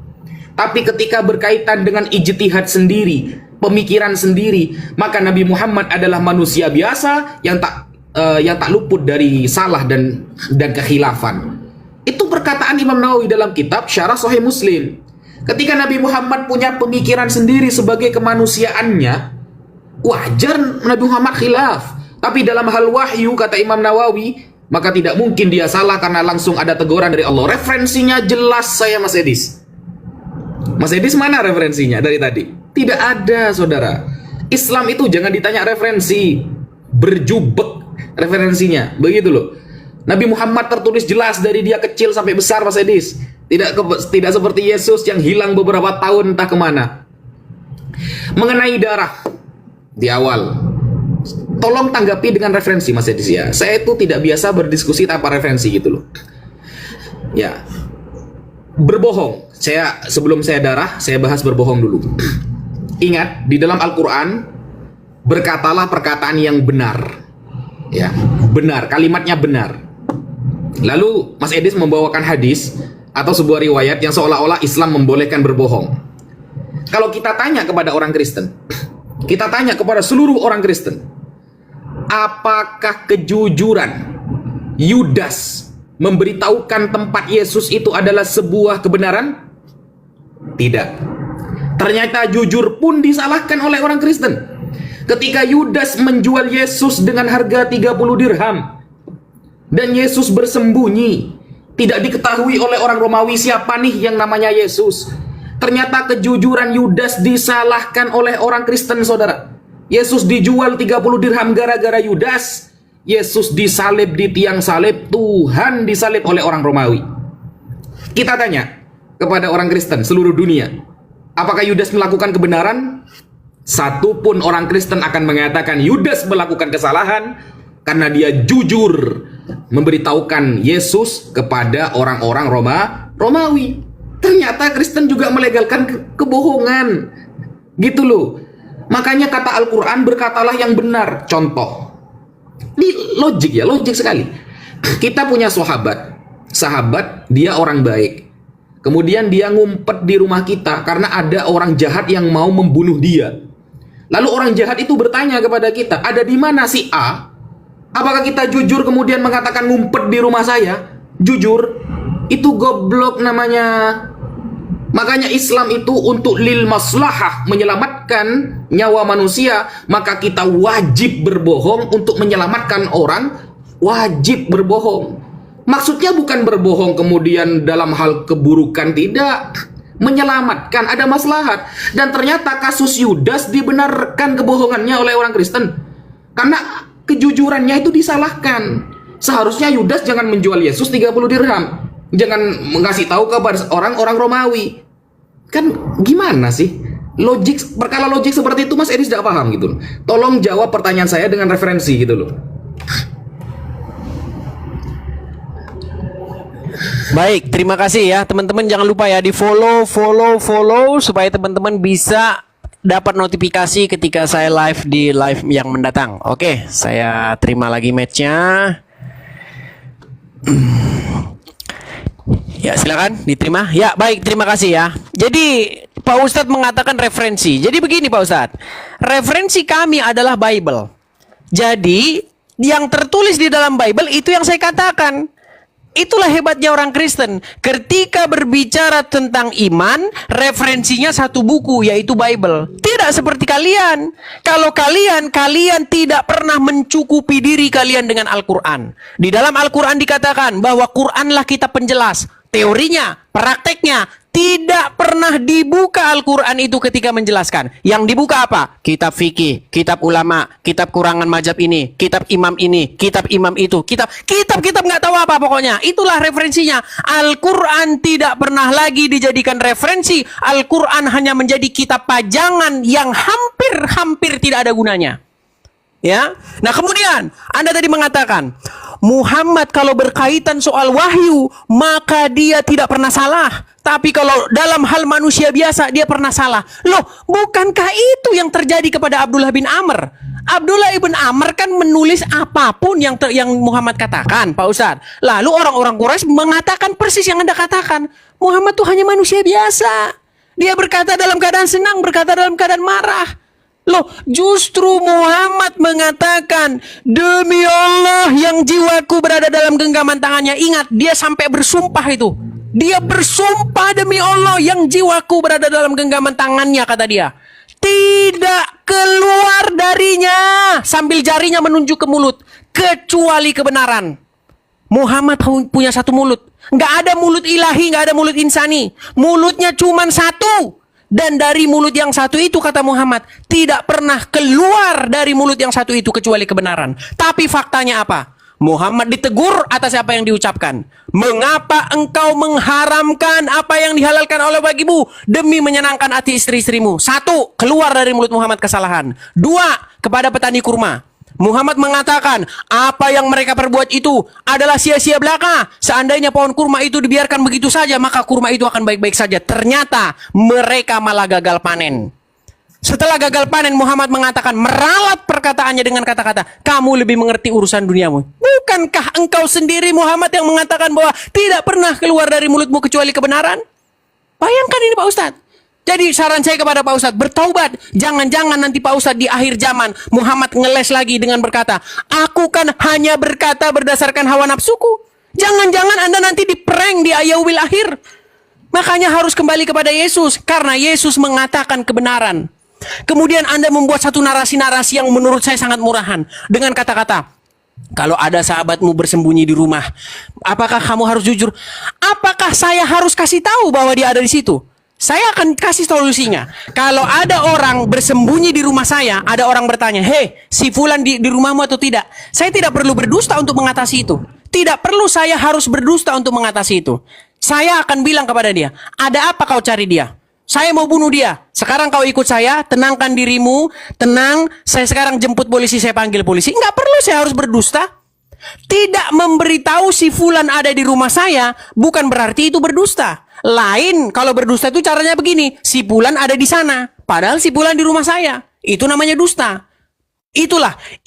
Tapi ketika berkaitan dengan ijtihad sendiri, pemikiran sendiri, maka Nabi Muhammad adalah manusia biasa yang tak luput dari salah dan kekhilafan. Itu perkataan Imam Nawawi dalam kitab Syarah Sahih Muslim. Ketika Nabi Muhammad punya pemikiran sendiri sebagai kemanusiaannya, wajar Nabi Muhammad khilaf. Tapi dalam hal wahyu, kata Imam Nawawi, maka tidak mungkin dia salah karena langsung ada teguran dari Allah. Referensinya jelas saya Mas Edis. Mas Edis mana referensinya dari tadi? Tidak ada, saudara. Islam itu jangan ditanya referensi, berjubek referensinya, begitu loh. Nabi Muhammad tertulis jelas dari dia kecil sampai besar Mas Edis. Tidak seperti Yesus yang hilang beberapa tahun entah kemana. Mengenai darah di awal, tolong tanggapi dengan referensi Mas Edis ya. Saya itu tidak biasa berdiskusi tanpa referensi gitu loh. Ya, berbohong. Sebelum saya darah, saya bahas berbohong dulu. Ingat, di dalam Al-Quran, berkatalah perkataan yang benar. Ya, benar, kalimatnya benar. Lalu Mas Edis membawakan hadis atau sebuah riwayat yang seolah-olah Islam membolehkan berbohong. Kalau kita tanya kepada orang Kristen, kita tanya kepada seluruh orang Kristen, apakah kejujuran Yudas memberitahukan tempat Yesus itu adalah sebuah kebenaran? Tidak. Ternyata jujur pun disalahkan oleh orang Kristen. Ketika Yudas menjual Yesus dengan harga 30 dirham dan Yesus bersembunyi, tidak diketahui oleh orang Romawi siapa nih yang namanya Yesus. Ternyata kejujuran Yudas disalahkan oleh orang Kristen, saudara. Yesus dijual 30 dirham gara-gara Yudas. Yesus disalib di tiang salib, Tuhan disalib oleh orang Romawi. Kita tanya kepada orang Kristen seluruh dunia, apakah Yudas melakukan kebenaran? Satu pun orang Kristen akan mengatakan Yudas melakukan kesalahan karena dia jujur memberitahukan Yesus kepada orang-orang Romawi. Ternyata Kristen juga melegalkan kebohongan. Gitu loh. Makanya kata Al-Quran, berkatalah yang benar. Contoh. Ini logik ya, logik sekali. Kita punya sahabat, dia orang baik. Kemudian dia ngumpet di rumah kita karena ada orang jahat yang mau membunuh dia. Lalu orang jahat itu bertanya kepada kita, ada di mana si A? Apakah kita jujur kemudian mengatakan ngumpet di rumah saya? Jujur, itu goblok namanya. Makanya Islam itu untuk lil maslahah, menyelamatkan nyawa manusia. Maka kita wajib berbohong untuk menyelamatkan orang. Wajib berbohong. Maksudnya bukan berbohong kemudian dalam hal keburukan, tidak. Menyelamatkan, ada maslahat. Dan ternyata kasus Yudas dibenarkan kebohongannya oleh orang Kristen karena kejujurannya itu disalahkan. Seharusnya Yudas jangan menjual Yesus 30 dirham, jangan mengasih tahu kepada orang-orang Romawi. Kan gimana sih? Logik, perkara logik seperti itu Mas Edis tidak paham gitu loh. Tolong jawab pertanyaan saya dengan referensi gitu loh. Baik, terima kasih ya teman-teman. Jangan lupa ya di follow supaya teman-teman bisa dapat notifikasi ketika saya live di live yang mendatang. Oke, saya terima lagi matchnya. Ya silakan diterima. Ya baik, terima kasih ya. Jadi Pak Ustadz mengatakan referensi. Jadi begini Pak Ustadz, referensi kami adalah Bible. Jadi yang tertulis di dalam Bible itu yang saya katakan. Itulah hebatnya orang Kristen. Ketika berbicara tentang iman, referensinya satu buku, yaitu Bible. Tidak seperti kalian. Kalau kalian tidak pernah mencukupi diri kalian dengan Al-Quran. Di dalam Al-Quran dikatakan bahwa Quranlah kitab penjelas. Teorinya, prakteknya, tidak pernah dibuka Al-Quran itu ketika menjelaskan. Yang dibuka apa? Kitab fikih, kitab ulama, kitab kurangan mazhab ini, kitab imam itu, kitab nggak tahu apa pokoknya. Itulah referensinya. Al-Quran tidak pernah lagi dijadikan referensi. Al-Quran hanya menjadi kitab pajangan yang hampir tidak ada gunanya. Ya. Nah, kemudian Anda tadi mengatakan Muhammad kalau berkaitan soal wahyu maka dia tidak pernah salah. Tapi kalau dalam hal manusia biasa dia pernah salah. Loh, bukankah itu yang terjadi kepada Abdullah bin Amr? Abdullah ibn Amr kan menulis apapun yang Muhammad katakan, Pak Ustadz. Lalu orang-orang Quraisy mengatakan persis yang Anda katakan. Muhammad tuh hanya manusia biasa. Dia berkata dalam keadaan senang, berkata dalam keadaan marah. Loh, justru Muhammad mengatakan, demi Allah yang jiwaku berada dalam genggaman tangannya. Ingat, dia sampai bersumpah itu. Dia bersumpah demi Allah yang jiwaku berada dalam genggaman tangannya, kata dia. Tidak keluar darinya, sambil jarinya menunjuk ke mulut, kecuali kebenaran. Muhammad punya satu mulut. Nggak ada mulut ilahi, nggak ada mulut insani. Mulutnya cuma satu. Dan dari mulut yang satu itu, kata Muhammad, tidak pernah keluar dari mulut yang satu itu kecuali kebenaran. Tapi faktanya apa? Muhammad ditegur atas apa yang diucapkan. Mengapa engkau mengharamkan apa yang dihalalkan oleh bagimu demi menyenangkan hati istri-istrimu? Satu, keluar dari mulut Muhammad kesalahan. Dua, kepada petani kurma. Muhammad mengatakan, apa yang mereka perbuat itu adalah sia-sia belaka. Seandainya pohon kurma itu dibiarkan begitu saja, maka kurma itu akan baik-baik saja. Ternyata mereka malah gagal panen. Setelah gagal panen, Muhammad mengatakan, meralat perkataannya dengan kata-kata, kamu lebih mengerti urusan duniamu. Bukankah engkau sendiri Muhammad yang mengatakan bahwa tidak pernah keluar dari mulutmu kecuali kebenaran? Bayangkan ini Pak Ustadz. Jadi saran saya kepada Pak Ustadz, bertaubat. Jangan-jangan nanti Pak Ustadz di akhir zaman Muhammad ngeles lagi dengan berkata, aku kan hanya berkata berdasarkan hawa nafsuku. Jangan-jangan Anda nanti diprank di ayaumil akhir. Makanya harus kembali kepada Yesus, karena Yesus mengatakan kebenaran. Kemudian Anda membuat satu narasi-narasi yang menurut saya sangat murahan. Dengan kata-kata, kalau ada sahabatmu bersembunyi di rumah, apakah kamu harus jujur? Apakah saya harus kasih tahu bahwa dia ada di situ? Saya akan kasih solusinya. Kalau ada orang bersembunyi di rumah saya, ada orang bertanya, "Hei, si Fulan di rumahmu atau tidak?" Saya tidak perlu berdusta untuk mengatasi itu. Tidak perlu saya harus berdusta untuk mengatasi itu. Saya akan bilang kepada dia, "Ada apa kau cari dia? Saya mau bunuh dia. Sekarang kau ikut saya, tenangkan dirimu, tenang. Saya sekarang jemput polisi, saya panggil polisi." Nggak perlu saya harus berdusta. Tidak memberitahu si Fulan ada di rumah saya bukan berarti itu berdusta. Lain kalau berdusta itu caranya begini, si Fulan ada di sana, padahal si Fulan di rumah saya. Itu namanya dusta.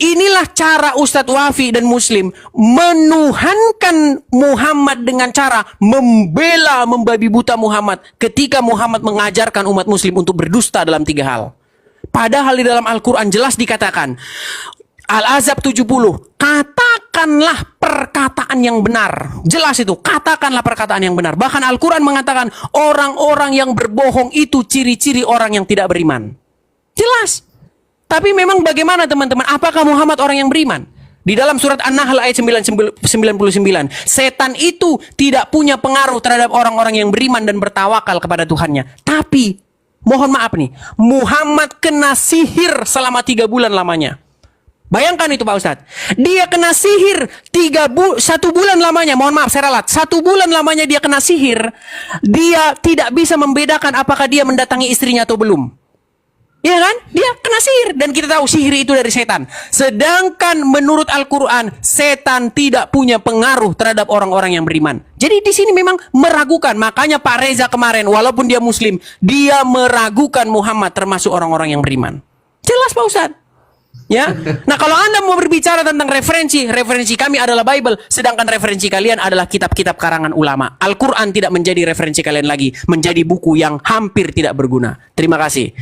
Inilah cara Ustadz Wafi dan Muslim menuhankan Muhammad dengan cara membela, membabi buta Muhammad ketika Muhammad mengajarkan umat Muslim untuk berdusta dalam 3 hal. Padahal di dalam Al-Quran jelas dikatakan, Al-Ahzab 70, katakanlah perkataan yang benar. Jelas itu, katakanlah perkataan yang benar. Bahkan Al-Quran mengatakan orang-orang yang berbohong itu ciri-ciri orang yang tidak beriman. Jelas. Tapi memang bagaimana teman-teman? Apakah Muhammad orang yang beriman? Di dalam surat An-Nahl ayat 99, setan itu tidak punya pengaruh terhadap orang-orang yang beriman dan bertawakal kepada Tuhannya. Tapi, mohon maaf nih, Muhammad kena sihir selama 3 bulan lamanya. Bayangkan itu Pak Ustadz. Dia kena sihir 1 bulan lamanya. Mohon maaf saya ralat. 1 bulan lamanya dia kena sihir. Dia tidak bisa membedakan apakah dia mendatangi istrinya atau belum. Ya kan? Dia kena sihir. Dan kita tahu sihir itu dari setan. Sedangkan menurut Al-Quran, setan tidak punya pengaruh terhadap orang-orang yang beriman. Jadi di sini memang meragukan. Makanya Pak Reza kemarin, walaupun dia Muslim, dia meragukan Muhammad termasuk orang-orang yang beriman. Jelas Pak Ustadz. Ya, nah kalau Anda mau berbicara tentang referensi kami adalah Bible, sedangkan referensi kalian adalah kitab-kitab karangan ulama. Al-Quran tidak menjadi referensi kalian lagi, menjadi buku yang hampir tidak berguna. Terima kasih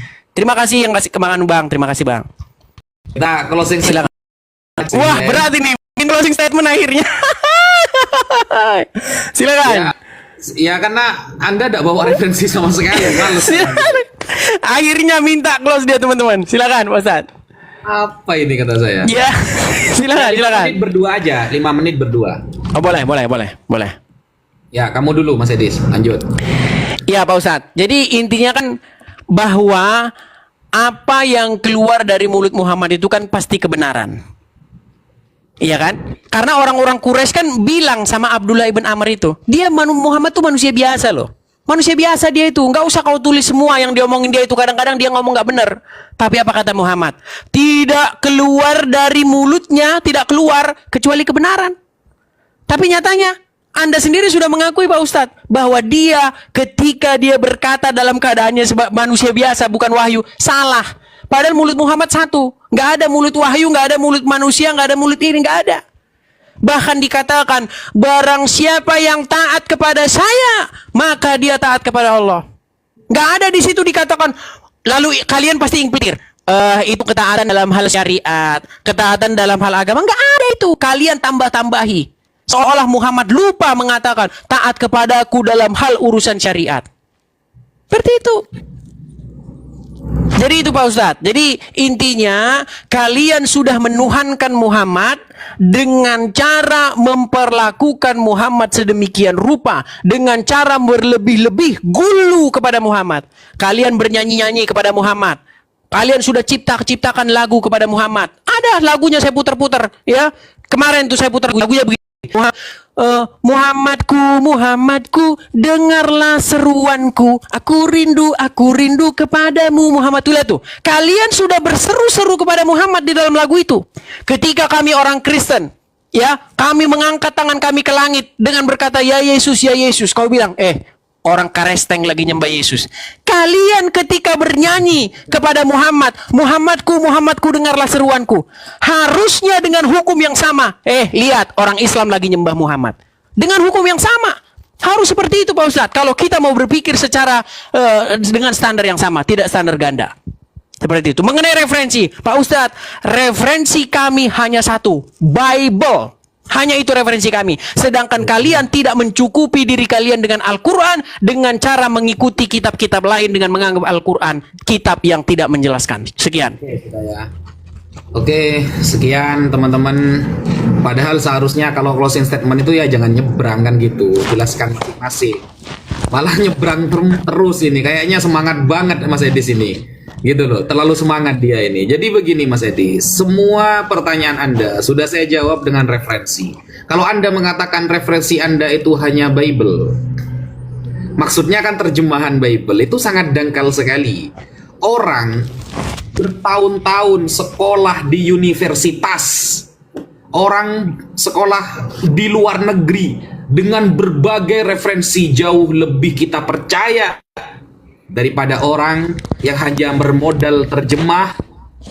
yang kasih kemakan Bang, terima kasih Bang. Kita closing silakan. Wah berat ini, mungkin closing statement akhirnya. Silakan. Ya karena Anda tidak bawa referensi sama sekali, males. Akhirnya minta close dia teman-teman. Silakan Pak Ustadz. Apa ini kata saya? Ya, silakan. 5 menit berdua aja, 5 menit berdua. Oh boleh. Ya, kamu dulu Mas Edis, lanjut. Ya Pak Ustadz, jadi intinya kan bahwa apa yang keluar dari mulut Muhammad itu kan pasti kebenaran. Iya kan? Karena orang-orang Quraisy kan bilang sama Abdullah ibn Amr itu, Muhammad tuh manusia biasa loh. Manusia biasa dia itu, nggak usah kau tulis semua yang dia omongin dia itu. Kadang-kadang dia ngomong nggak benar. Tapi apa kata Muhammad? Tidak keluar dari mulutnya, tidak keluar kecuali kebenaran. Tapi nyatanya, Anda sendiri sudah mengakui Pak Ustadz, bahwa dia ketika dia berkata dalam keadaannya sebagai manusia biasa, bukan wahyu, salah. Padahal mulut Muhammad satu. Nggak ada mulut wahyu, nggak ada mulut manusia, nggak ada mulut ini, nggak ada. Bahkan dikatakan, barang siapa yang taat kepada saya, maka dia taat kepada Allah. Nggak ada di situ dikatakan, lalu kalian pasti pikir, itu ketaatan dalam hal syariat, ketaatan dalam hal agama. Nggak ada itu, kalian tambah-tambahi. Seolah Muhammad lupa mengatakan, taat kepadaku dalam hal urusan syariat. Seperti itu. Jadi itu Pak Ustadz. Jadi intinya kalian sudah menuhankan Muhammad dengan cara memperlakukan Muhammad sedemikian rupa, dengan cara berlebih-lebih gulu kepada Muhammad. Kalian bernyanyi-nyanyi kepada Muhammad. Kalian sudah ciptakan lagu kepada Muhammad. Ada lagunya saya putar-putar ya. Kemarin tuh saya putar lagunya begini. Muhammadku, dengarlah seruanku. Aku rindu kepadamu Muhammad. Tuh, kalian sudah berseru-seru kepada Muhammad di dalam lagu itu. Ketika kami orang Kristen, ya, kami mengangkat tangan kami ke langit dengan berkata, ya Yesus. Kau bilang, orang Karesteng lagi nyembah Yesus. Kalian ketika bernyanyi kepada Muhammadku, dengarlah seruanku. Harusnya dengan hukum yang sama. Lihat, orang Islam lagi nyembah Muhammad. Dengan hukum yang sama. Harus seperti itu Pak Ustadz. Kalau kita mau berpikir secara dengan standar yang sama, tidak standar ganda. Seperti itu. Mengenai referensi, Pak Ustadz, referensi kami hanya satu. Bible. Hanya itu referensi kami. Sedangkan kalian tidak mencukupi diri kalian dengan Al-Quran dengan cara mengikuti kitab-kitab lain dengan menganggap Al-Quran kitab yang tidak menjelaskan. Sekian. Oke, sudah ya. Oke, sekian teman-teman. Padahal seharusnya kalau closing statement itu ya jangan nyebrang kan gitu, jelaskan masing-masing. Malah nyebrang terus ini, kayaknya semangat banget Mas Edis ini. Gitu loh, terlalu semangat dia ini. Jadi begini Mas Edis, semua pertanyaan Anda sudah saya jawab dengan referensi. Kalau Anda mengatakan referensi Anda itu hanya Bible, maksudnya kan terjemahan Bible, itu sangat dangkal sekali. Orang bertahun-tahun sekolah di universitas, orang sekolah di luar negeri dengan berbagai referensi jauh lebih kita percaya daripada orang yang hanya bermodal terjemah,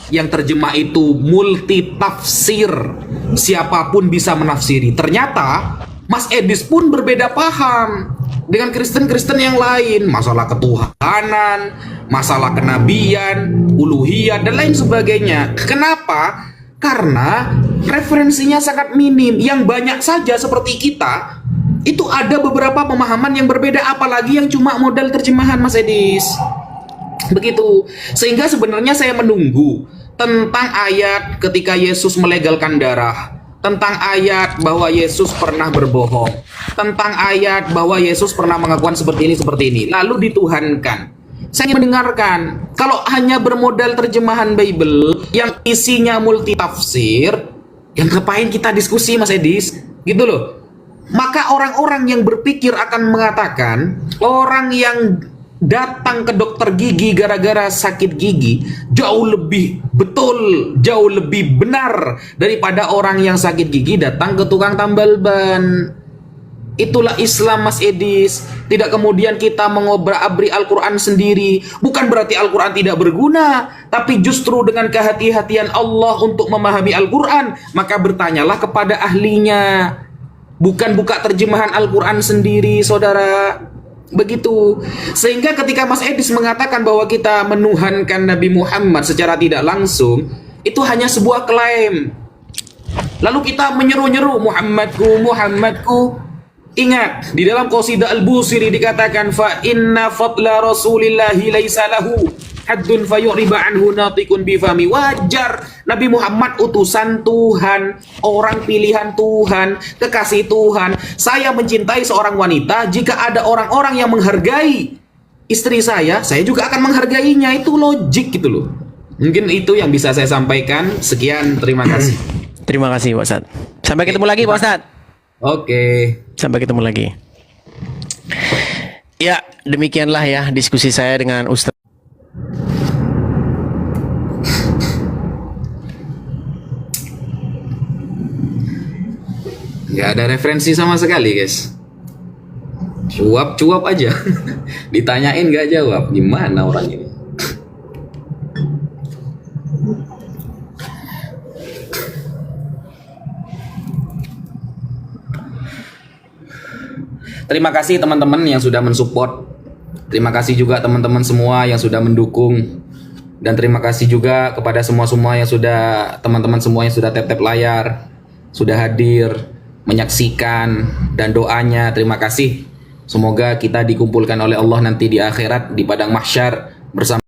yang terjemah itu multi tafsir, siapapun bisa menafsiri. Ternyata Mas Edis pun berbeda paham dengan Kristen-Kristen yang lain, masalah ketuhanan, masalah kenabian, uluhiyah dan lain sebagainya. Kenapa? Karena referensinya sangat minim. Yang banyak saja seperti kita itu ada beberapa pemahaman yang berbeda, apalagi yang cuma modal terjemahan Mas Edis. Begitu. Sehingga sebenarnya saya menunggu tentang ayat ketika Yesus melegalkan darah, tentang ayat bahwa Yesus pernah berbohong, tentang ayat bahwa Yesus pernah mengakukan seperti ini, lalu dituhankan. Saya ingin mendengarkan. Kalau hanya bermodal terjemahan Bible yang isinya multi tafsir, yang ngapain kita diskusi Mas Edis? Gitu loh. Maka orang-orang yang berpikir akan mengatakan orang yang datang ke dokter gigi gara-gara sakit gigi jauh lebih betul, jauh lebih benar daripada orang yang sakit gigi datang ke tukang tambal ban. Itulah Islam Mas Edis. Tidak kemudian kita mengobrak-abrik Al-Quran sendiri. Bukan berarti Al-Quran tidak berguna, tapi justru dengan kehati-hatian Allah untuk memahami Al-Quran, maka bertanyalah kepada ahlinya. Bukan buka terjemahan Al-Quran sendiri, saudara. Begitu. Sehingga ketika Mas Edis mengatakan bahwa kita menuhankan Nabi Muhammad secara tidak langsung, itu hanya sebuah klaim. Lalu kita menyeru-nyeru Muhammadku, Muhammadku. Ingat, di dalam Qasidah Al-Busiri dikatakan fa inna fadla Rasulillahi laisa lahu haddun fayuriba anhu natikun bifami. Wajar, Nabi Muhammad utusan Tuhan, orang pilihan Tuhan, kekasih Tuhan. Saya mencintai seorang wanita, jika ada orang-orang yang menghargai istri saya juga akan menghargainya. Itu logik gitu loh. Mungkin itu yang bisa saya sampaikan. Sekian, terima kasih. Terima kasih Pak Ustadz. Sampai ketemu lagi Pak Ustadz. Oke. Sampai ketemu lagi. Ya, demikianlah ya diskusi saya dengan Ustadz. Nggak ada referensi sama sekali guys. Cuap-cuap aja. Ditanyain nggak jawab. Gimana orang ini? Terima kasih teman-teman yang sudah mensupport. Terima kasih juga teman-teman semua yang sudah mendukung. Dan terima kasih juga kepada semua-semua yang sudah, teman-teman semua yang sudah tap-tap layar, sudah hadir, menyaksikan, dan doanya. Terima kasih. Semoga kita dikumpulkan oleh Allah nanti di akhirat, di padang mahsyar bersama